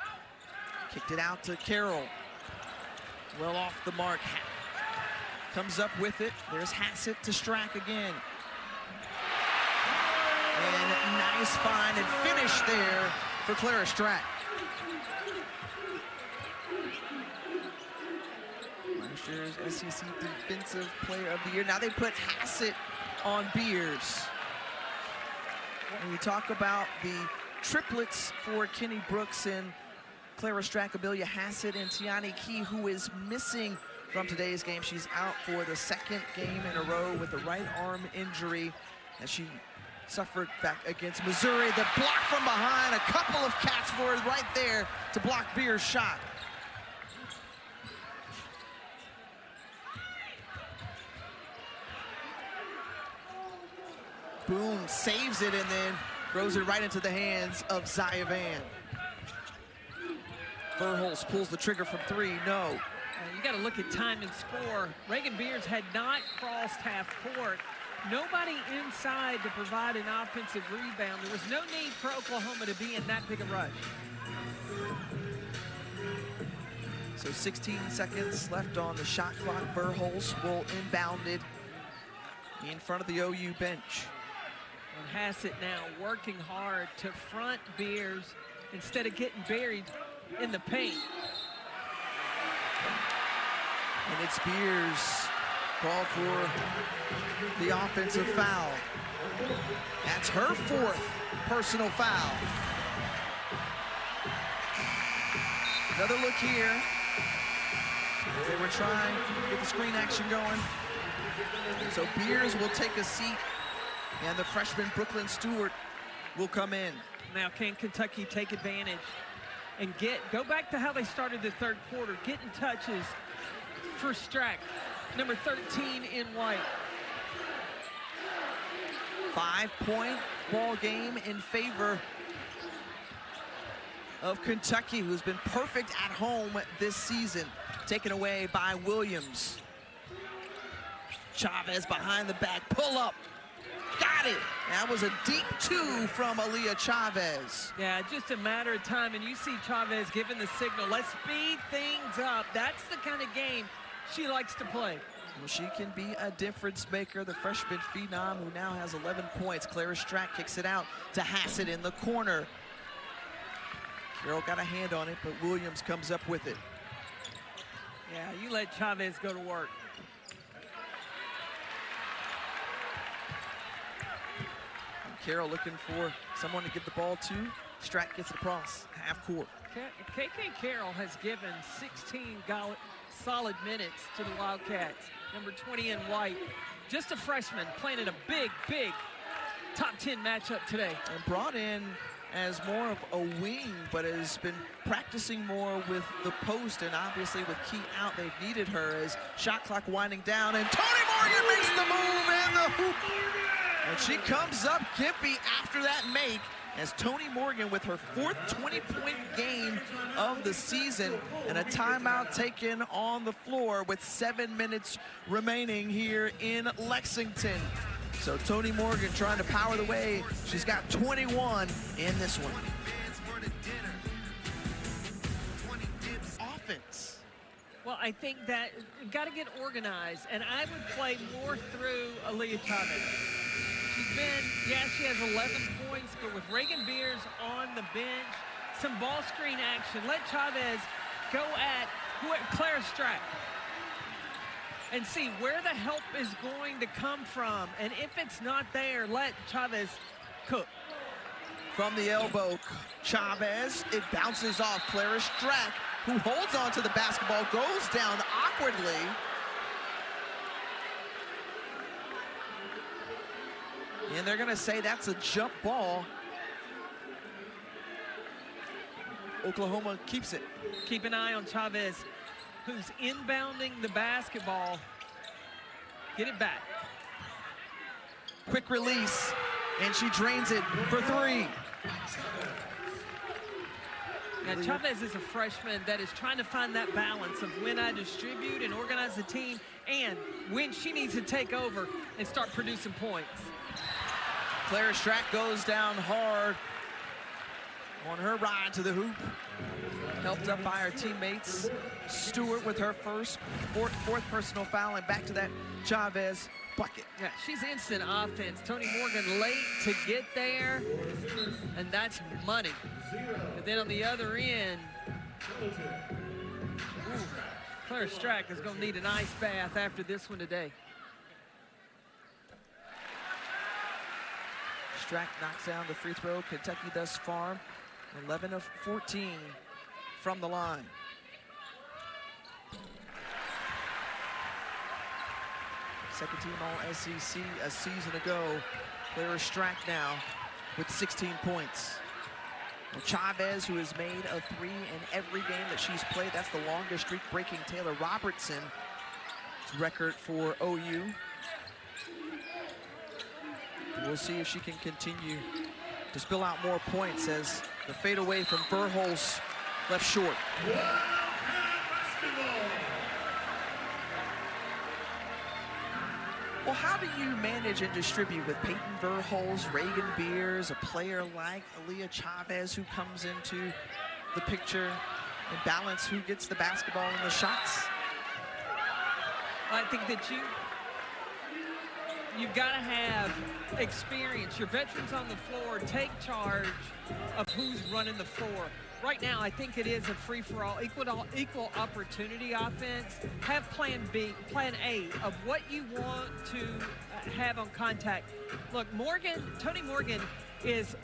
Kicked it out to Carroll. Well off the mark. Comes up with it. There's Hassett to Strack again. And nice fine and finish there for Clara Strack. Last year's SEC Defensive Player of the Year. Now they put Hassett on Beers. When we talk about the triplets for Kenny Brooks and Clara Strack, Amelia Hassett and Tiani Key, who is missing from today's game. She's out for the second game in a row with a right arm injury that she suffered back against Missouri. The block from behind, a couple of Cats forward right there to block Beers' shot. Boom, saves it and then throws it right into the hands of Zaya Van. Verholz pulls the trigger from three, no. You got to look at time and score. Reagan Beers had not crossed half court. Nobody inside to provide an offensive rebound. There was no need for Oklahoma to be in that big a rush. So 16 seconds left on the shot clock. Verholz will inbound it in front of the OU bench. And Hassett now working hard to front Beers instead of getting buried in the paint. And it's Beers called for the offensive foul. That's her fourth personal foul. Another look here. They were trying to get the screen action going. So Beers will take a seat, and the freshman Brooklyn Stewart will come in. Now can Kentucky take advantage and go back to how they started the third quarter, getting touches for Strack, number 13 in white. 5-point ball game in favor of Kentucky, who's been perfect at home this season. Taken away by Williams. Chavez behind the back, pull up. Got it. That was a deep two from Aaliyah Chavez. Yeah, just a matter of time, and you see Chavez giving the signal. Let's speed things up. That's the kind of game she likes to play. Well, she can be a difference maker. The freshman phenom who now has 11 points. Clara Strack kicks it out to Hassett in the corner. Carroll got a hand on it, but Williams comes up with it. Yeah, you let Chavez go to work. Carroll looking for someone to give the ball to. Strack gets it across half court. KK Carroll has given 16 solid minutes to the Wildcats. Number 20 in white. Just a freshman playing in a big, big top 10 matchup today. And brought in as more of a wing, but has been practicing more with the post, and obviously with Key out, they've needed her as shot clock winding down, and Tony Morgan makes the move and the hoop. And she comes up gimpy after that make as Tony Morgan with her fourth 20-point game of the season, and a timeout taken on the floor with 7 minutes remaining here in Lexington. So Tony Morgan trying to power the way. She's got 21 in this one. Offense. Well, I think that you've got to get organized, and I would play more through Aaliyah Chavez. She's been, she has 11 points, but with Reagan Beers on the bench, some ball screen action. Let Chavez go at Clara Strack and see where the help is going to come from. And if it's not there, let Chavez cook. From the elbow, Chavez, it bounces off Clara Strack, who holds on to the basketball, goes down awkwardly. And they're gonna say that's a jump ball. Oklahoma keeps it. Keep an eye on Chavez, who's inbounding the basketball. Get it back. Quick release, and she drains it for three. Now, Chavez is a freshman that is trying to find that balance of when I distribute and organize the team and when she needs to take over and start producing points. Clara Strack goes down hard on her ride to the hoop. Helped up by her teammates. Stewart with her fourth personal foul, and back to that Chavez bucket. Yeah, she's instant offense. Toni Morgan late to get there, and that's money. And then on the other end, Claire Strack is going to need an ice bath after this one today. Strack knocks down the free throw. Kentucky thus far 11 of 14 from the line. Second team All-SEC a season ago. Claire Strack now with 16 points. Well, Chavez, who has made a 3 in every game that she's played. That's the longest streak, breaking Taylor Robertson's record for OU. We'll see if she can continue to spill out more points as the fadeaway from Verholz left short. Well, how do you manage and distribute with Peyton Verholz, Reagan Beers, a player like Aaliyah Chavez who comes into the picture, and balance who gets the basketball and the shots? I think that you've got to have experience. Your veterans on the floor take charge of who's running the floor. Right now, I think it is a free-for-all, equal opportunity offense. Have plan B, plan A of what you want to have on contact. Look, Toni Morgan is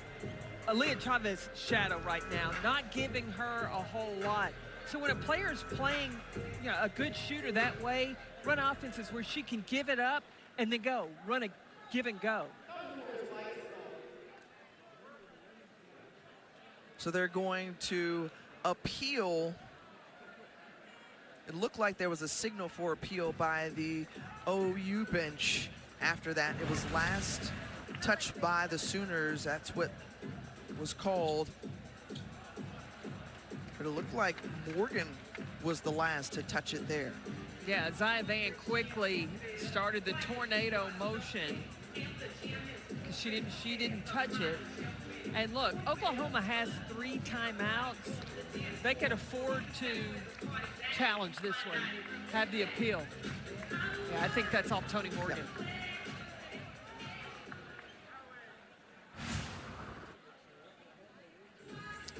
Aaliyah Chavez's shadow right now, not giving her a whole lot. So when a player's playing, a good shooter that way, run offenses where she can give it up and then go, run a give and go. So they're going to appeal. It looked like there was a signal for appeal by the OU bench. After that, it was last touched by the Sooners. That's what was called. But it looked like Morgan was the last to touch it there. Yeah, Zia Van quickly started the tornado motion because she didn't touch it. And look, Oklahoma has 3 timeouts. They could afford to challenge this one, have the appeal. Yeah, I think that's off Toni Morgan.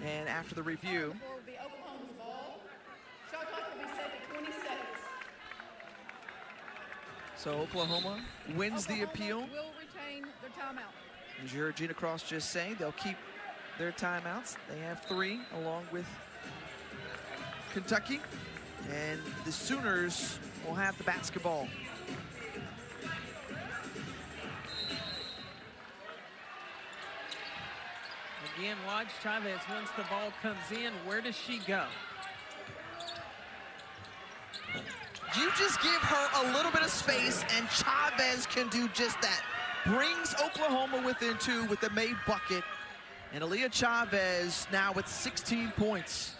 Yeah. And after the review, so Oklahoma wins the appeal. Will retain their timeout. As you heard Gina Cross just say, they'll keep their timeouts. They have 3 along with Kentucky. And the Sooners will have the basketball. Again, watch Chavez once the ball comes in. Where does she go? You just give her a little bit of space, and Chavez can do just that. Brings Oklahoma within 2 with the made bucket. And Aaliyah Chavez now with 16 points.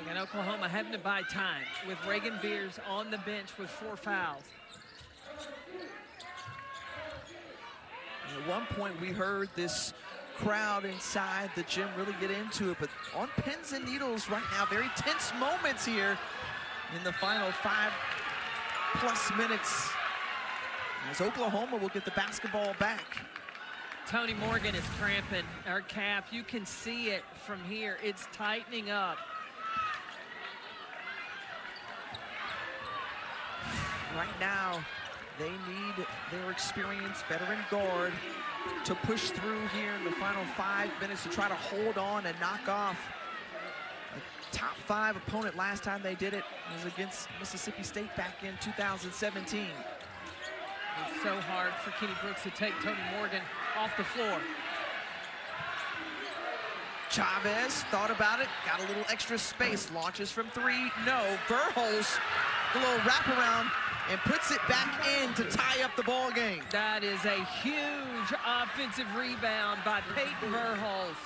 And Oklahoma having to buy time with Reagan Beers on the bench with 4 fouls. And at one point, we heard this crowd inside the gym really get into it, but on pins and needles right now. Very tense moments here in the final 5+ minutes as Oklahoma will get the basketball back. Toni Morgan is cramping her calf. You can see it from here. It's tightening up. Right now, they need their experienced veteran guard to push through here in the final 5 minutes to try to hold on and knock off a top 5 opponent. Last time they did it was against Mississippi State back in 2017. It's so hard for Kenny Brooks to take Toni Morgan off the floor. Chavez thought about it, got a little extra space, launches from 3, no. Verholz, a little wraparound, and puts it back in to tie up the ball game. That is a huge offensive rebound by Peyton Verholz.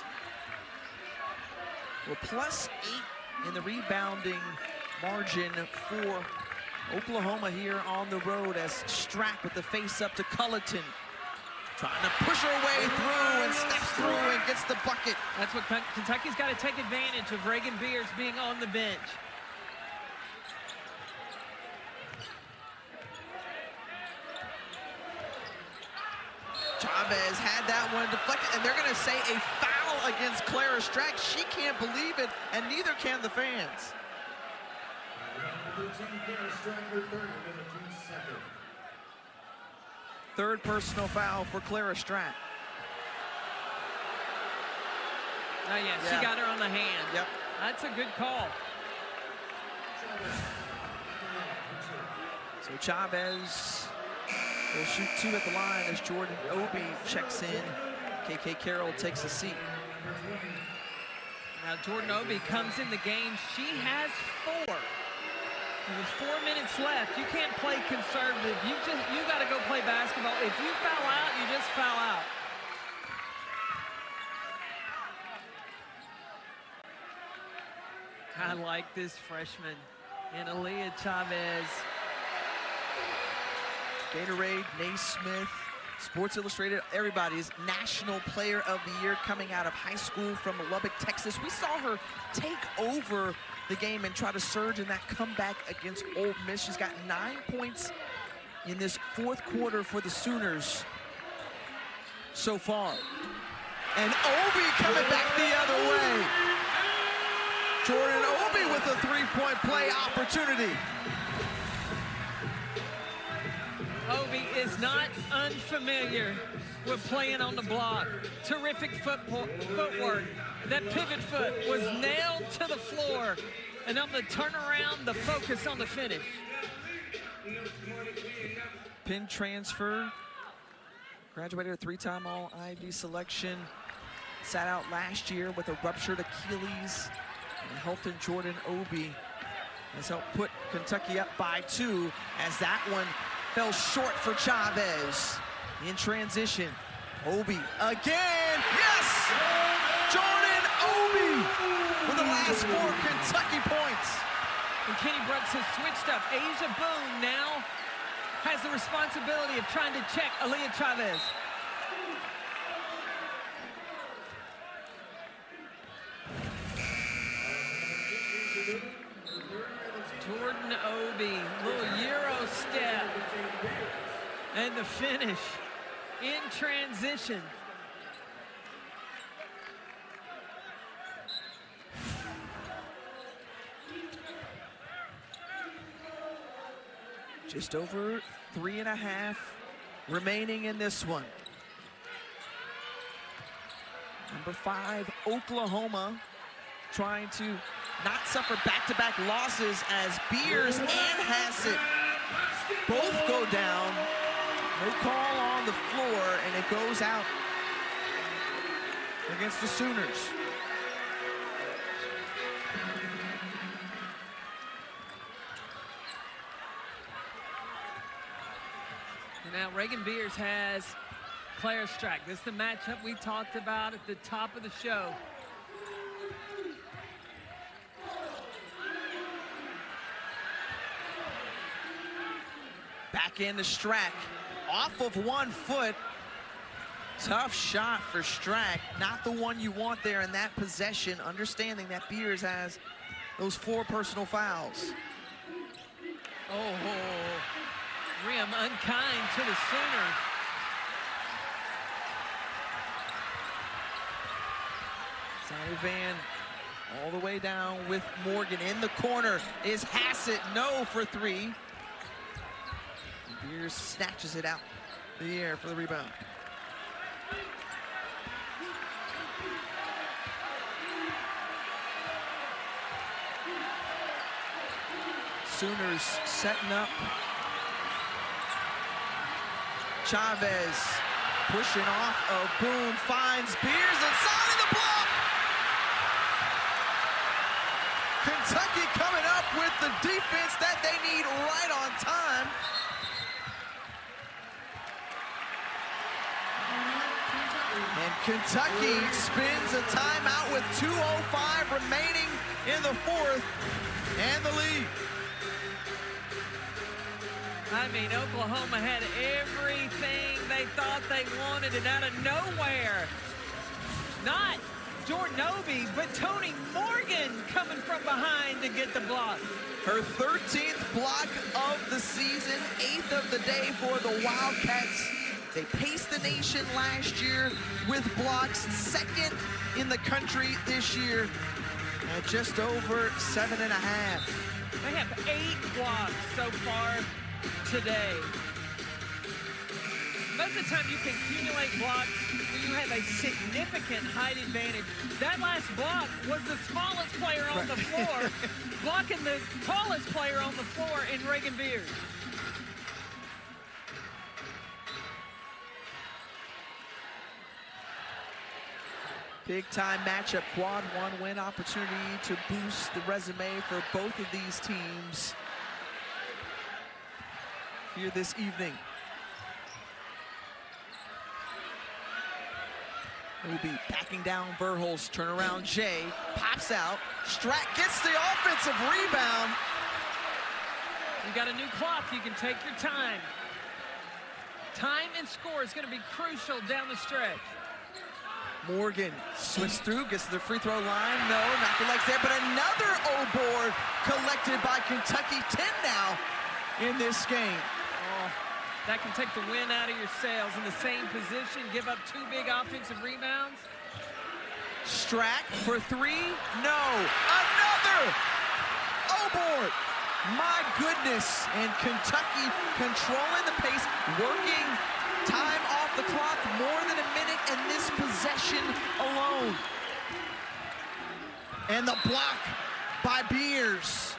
Well, +8 in the rebounding margin for Oklahoma here on the road as Strack with the face up to Culleton. Trying to push her way through and steps through and gets the bucket. That's what Kentucky's got to take advantage of Reagan Beers being on the bench. Chavez had that one deflected, and they're going to say a foul against Clara Strack. She can't believe it, and neither can the fans. Third personal foul for Clara Strack. Oh, yeah, she got her on the hand. Yep. That's a good call. So Chavez will shoot 2 at the line as Jordan Obi checks in. KK Carroll takes a seat. Now Jordan Obi comes in the game. She has 4. With 4 minutes left, you can't play conservative. You got to go play basketball. If you foul out, you just foul out. I like this freshman, and Aaliyah Chavez. Gatorade, Naismith, Sports Illustrated, everybody's National Player of the Year coming out of high school from Lubbock, Texas. We saw her take over the game and try to surge in that comeback against Ole Miss. She's got 9 points in this 4th quarter for the Sooners so far. And Obi coming back the other way. Jordan Obi with a 3-point play opportunity. Obi is not unfamiliar with playing on the block. Terrific footwork. That pivot foot was nailed to the floor. And on the turnaround, the focus on the finish. Penn transfer. Graduated a 3-time All-Ivy selection. Sat out last year with a ruptured Achilles. And Helton Jordan Obi has helped put Kentucky up by 2 as that one fell short for Chavez. In transition, Obi again, yes! Jordan Obi with the last 4 Kentucky points. And Kenny Brooks has switched up. Asia Boone now has the responsibility of trying to check Aaliyah Chavez. Jordan Obi, little Euro step, and the finish in transition. Just over 3.5 remaining in this one. Number 5, Oklahoma, trying to not suffer back-to-back losses as Beers and Hassett both go down. No call on the floor, and it goes out against the Sooners. And now Reagan Beers has Clara Strack. This is the matchup we talked about at the top of the show. Back into Strack, off of 1 foot. Tough shot for Strack, not the one you want there in that possession, understanding that Beers has those 4 personal fouls. Oh, rim unkind to the Sooners. Van all the way down with Morgan in the corner. Is Hassett no for 3. Beers snatches it out the air for the rebound. Sooners setting up. Chavez pushing off of Boone, finds Beers inside of the block. Kentucky coming up with the defense that they need right on time. And Kentucky spins a timeout with 2:05 remaining in the 4th and the lead. I mean, Oklahoma had everything they thought they wanted, and out of nowhere, not Jordan Obi, but Tony Morgan coming from behind to get the block. Her 13th block of the season, 8th of the day for the Wildcats. They paced the nation last year with blocks, second in the country this year at just over 7.5. They have 8 blocks so far today. Most of the time you can accumulate blocks when you have a significant height advantage. That last block was the smallest player on the floor, blocking the tallest player on the floor in Reagan Beers. Big time matchup, quad 1 win opportunity to boost the resume for both of these teams here this evening. We'll be backing down Verhulst, turnaround Jay, pops out. Strack gets the offensive rebound. You got a new clock, you can take your time. Time and score is going to be crucial down the stretch. Morgan switched through, gets to the free throw line. No, not the legs there, but another O-board collected by Kentucky. 10 now in this game. That can take the wind out of your sails. In the same position, give up 2 big offensive rebounds. Strack for 3. No. Another O-board. My goodness. And Kentucky controlling the pace, working time off the clock, more than a minute in this possession alone. And the block by Beers.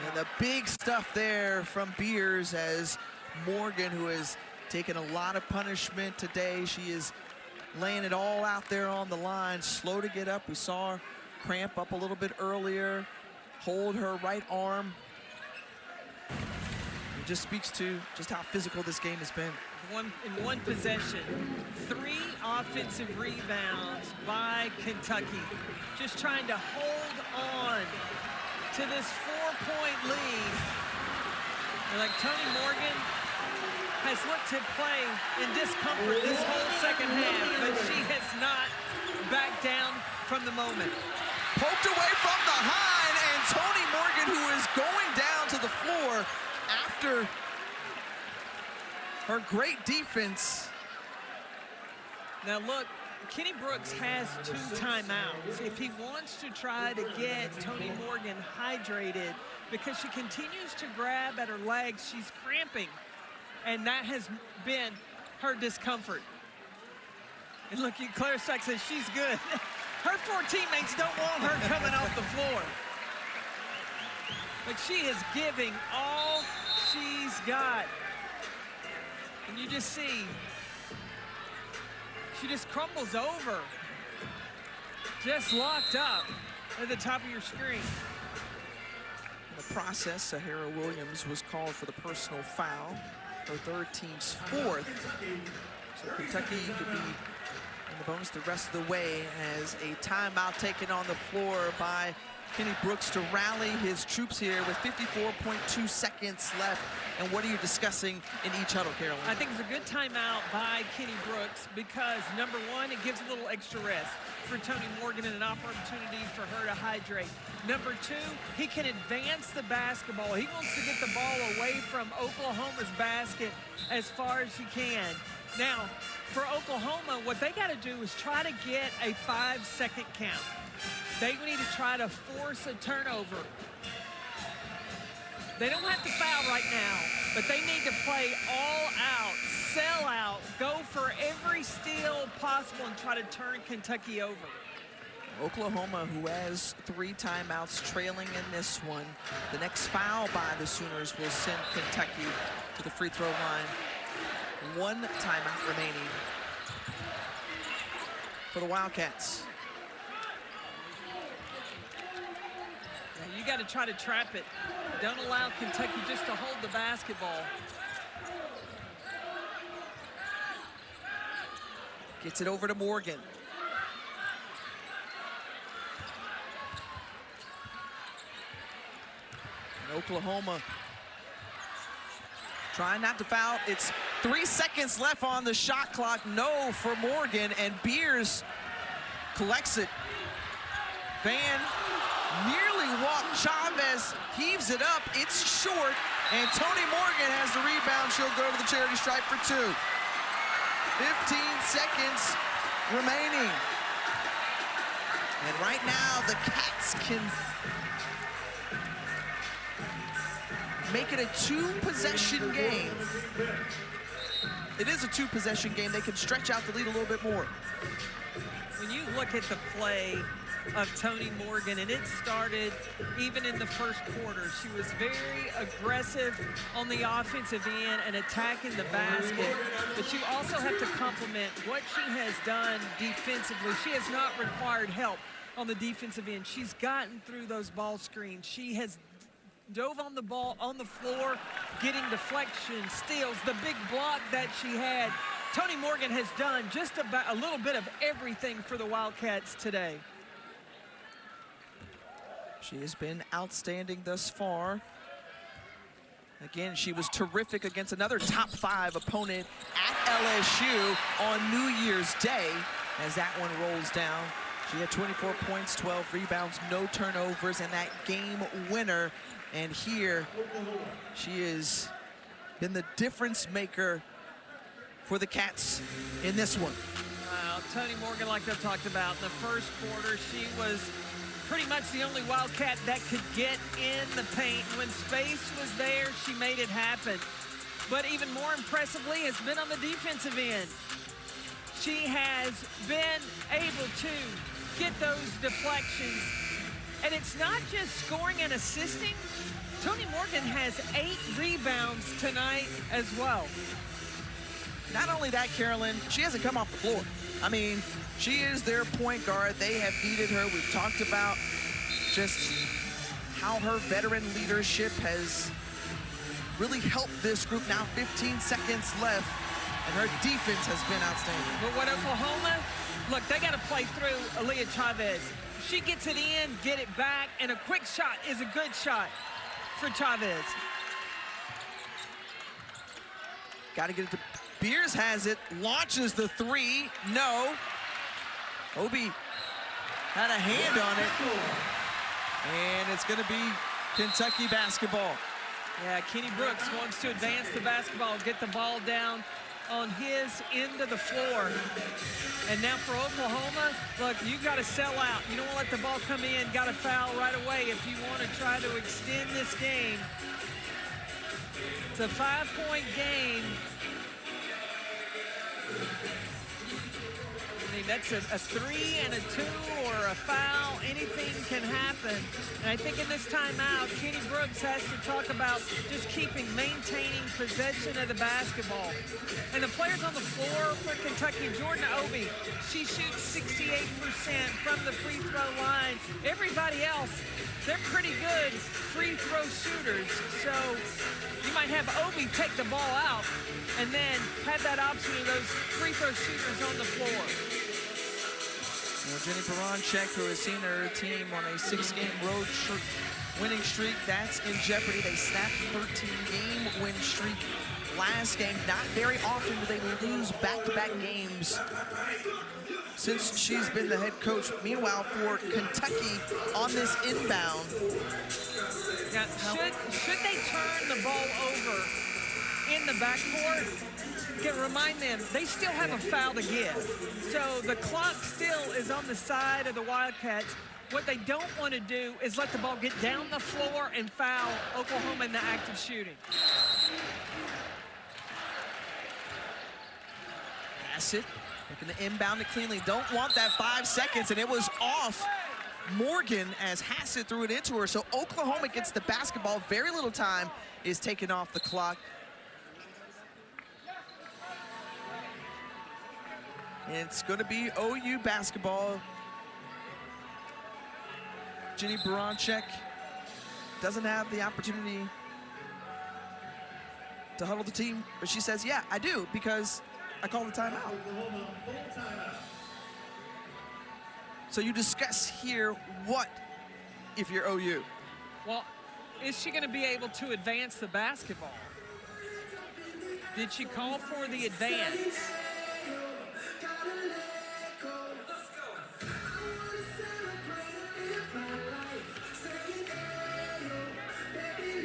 And the big stuff there from Beers as Morgan, who has taken a lot of punishment today. She is laying it all out there on the line, slow to get up. We saw her cramp up a little bit earlier, hold her right arm. It just speaks to just how physical this game has been. In one possession, 3 offensive rebounds by Kentucky. Just trying to hold on to this 4-point lead. And like Toni Morgan has looked to play in discomfort this whole second half, but she has not backed down from the moment. Poked away from behind, and Toni Morgan, who is going down to the floor after her great defense. Now look, Kenny Brooks has 2 timeouts. If he wants to try to get Toni Morgan hydrated, because she continues to grab at her legs, she's cramping. And that has been her discomfort. And look, Claire Strack says she's good. Her 4 teammates don't want her coming off the floor. But she is giving all she's got. And you just see, she just crumbles over. Just locked up at the top of your screen. In the process, Sahara Williams was called for the personal foul. Her 3rd team's 4th. So Kentucky could be in the bonus the rest of the way as a timeout taken on the floor by Kenny Brooks to rally his troops here with 54.2 seconds left. And what are you discussing in each huddle, Carolyn? I think it's a good timeout by Kenny Brooks because, number 1, it gives a little extra rest for Toni Morgan and an opportunity for her to hydrate. Number 2, he can advance the basketball. He wants to get the ball away from Oklahoma's basket as far as he can. Now, for Oklahoma, what they got to do is try to get a 5-second count. They need to try to force a turnover. They don't have to foul right now, but they need to play all out, sell out, go for every steal possible and try to turn Kentucky over. Oklahoma, who has 3 timeouts trailing in this one. The next foul by the Sooners will send Kentucky to the free throw line. 1 timeout remaining for the Wildcats. You got to try to trap it. Don't allow Kentucky just to hold the basketball. Gets it over to Morgan. And Oklahoma trying not to foul. It's 3 seconds left on the shot clock. No for Morgan, and Beers collects it. Van nearly walked. Chavez heaves it up. It's short, And Toni Morgan has the rebound. She'll go to the charity stripe for 2. 15 seconds remaining. And right now, the Cats can make it a 2-possession game. It is a 2-possession game. They can stretch out the lead a little bit more. When you look at the play of Toni Morgan, and it started even in the first quarter, she was very aggressive on the offensive end and attacking the basket. But you also have to compliment what she has done defensively. She has not required help on the defensive end. She's gotten through those ball screens. She has dove on the ball on the floor, getting deflection, steals, the big block that she had. Toni Morgan has done just about a little bit of everything for the Wildcats today. She has been outstanding thus far. Again, she was terrific against another top 5 opponent at LSU on New Year's Day as that one rolls down. She had 24 points, 12 rebounds, no turnovers, and that game winner. And here, she has been the difference maker for the Cats in this one. Toni Morgan, like I talked about, in the first quarter, she was pretty much the only Wildcat that could get in the paint. When space was there, she made it happen. But even more impressively, it's been on the defensive end. She has been able to get those deflections. And it's not just scoring and assisting. Toni Morgan has 8 rebounds tonight as well. Not only that, Carolyn, she hasn't come off the floor. I mean, she is their point guard. They have needed her. We've talked about just how her veteran leadership has really helped this group. Now 15 seconds left, and her defense has been outstanding. But what Oklahoma, look, they got to play through Aaliyah Chavez. She gets it in, get it back, and a quick shot is a good shot for Chavez. Got to get it to Beers, has it, launches the 3, no. Obi had a hand on it. And it's gonna be Kentucky basketball. Yeah, Kenny Brooks wants to advance the basketball, get the ball down on his end of the floor. And now for Oklahoma, look, you gotta sell out. You don't wanna let the ball come in, gotta foul right away if you wanna try to extend this game. It's a 5-point game. I mean, that's a 3 and a 2 or a foul. Anything can happen. And I think in this timeout, Kenny Brooks has to talk about just maintaining possession of the basketball. And the players on the floor for Kentucky, Jordan Obi, she shoots 68% from the free throw line. Everybody else, they're pretty good free throw shooters. So you might have Obi take the ball out and then have that option of those free throw shooters on the floor. Well, Jenny Baranczyk, who has seen her team on a 6-game road winning streak, that's in jeopardy. They snapped a 13-game win streak last game. Not very often do they lose back-to-back games since she's been the head coach. Meanwhile, for Kentucky on this inbound. Now, should they turn the ball over in the backcourt, remind them, they still have a foul to give. So the clock still is on the side of the Wildcats. What they don't want to do is let the ball get down the floor and foul Oklahoma in the act of shooting. Bassett looking to inbound it cleanly. Don't want that 5 seconds, and it was off Morgan as Hassett threw it into her. So Oklahoma gets the basketball. Very little time is taken off the clock. It's going to be OU basketball. Jenny Baranczyk doesn't have the opportunity to huddle the team, but she says, yeah, I do, because I called the timeout. So you discuss here, what if you're OU? Well, is she going to be able to advance the basketball? Did she call for the advance?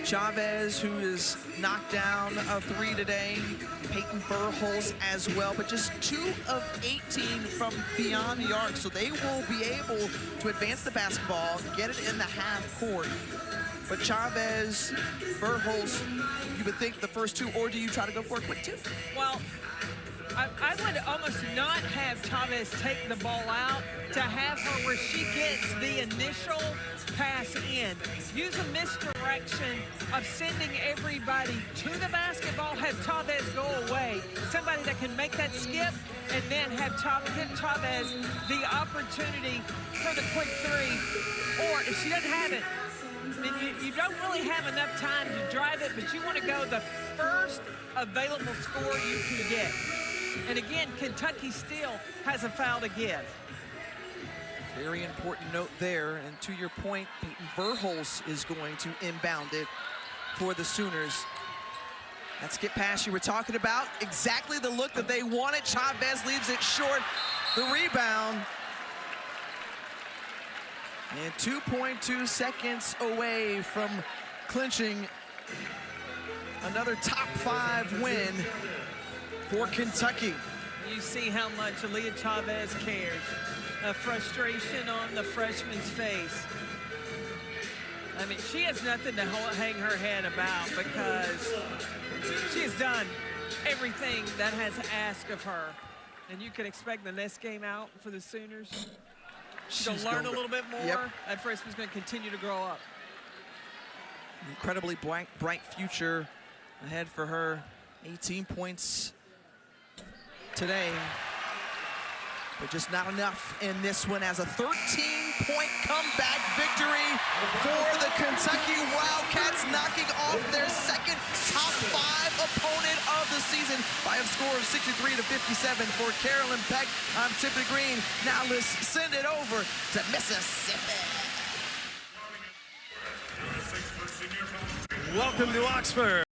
Chavez, who is knocked down a 3 today. Peyton Verhulst as well, but just 2 of 18 from beyond the arc. So they will be able to advance the basketball, get it in the half court. But Chavez, Verhulst, you would think the first 2, or do you try to go for a quick 2? Well, I would almost not have Chavez take the ball out, to have her where she gets the initial pass in. Use a misdirection of sending everybody to the basketball, have Chavez go away. Somebody that can make that skip, and then have give Chavez the opportunity for the quick 3. Or if she doesn't have it, then you don't really have enough time to drive it, but you want to go the first available score you can get. And again, Kentucky still has a foul to give. Very important note there. And to your point, Peyton Verhulst is going to inbound it for the Sooners. That skip pass you were talking about, exactly the look that they wanted. Chavez leaves it short. The rebound. And 2.2 seconds away from clinching another top 5 win for Kentucky. You see how much Aaliyah Chavez cares. A frustration on the freshman's face. I mean, she has nothing to hang her head about, because she has done everything that has asked of her. And you can expect the next game out for the Sooners. She's going to learn a little bit more. Yep. That freshman's going to continue to grow up. Incredibly bright future ahead for her. 18 points today, but just not enough in this one, as a 13-point comeback victory for the Kentucky Wildcats, knocking off their second top 5 opponent of the season by a score of 63-57. For Carolyn Peck, I'm Tiffany Green. Now let's send it over to Mississippi. Welcome to Oxford.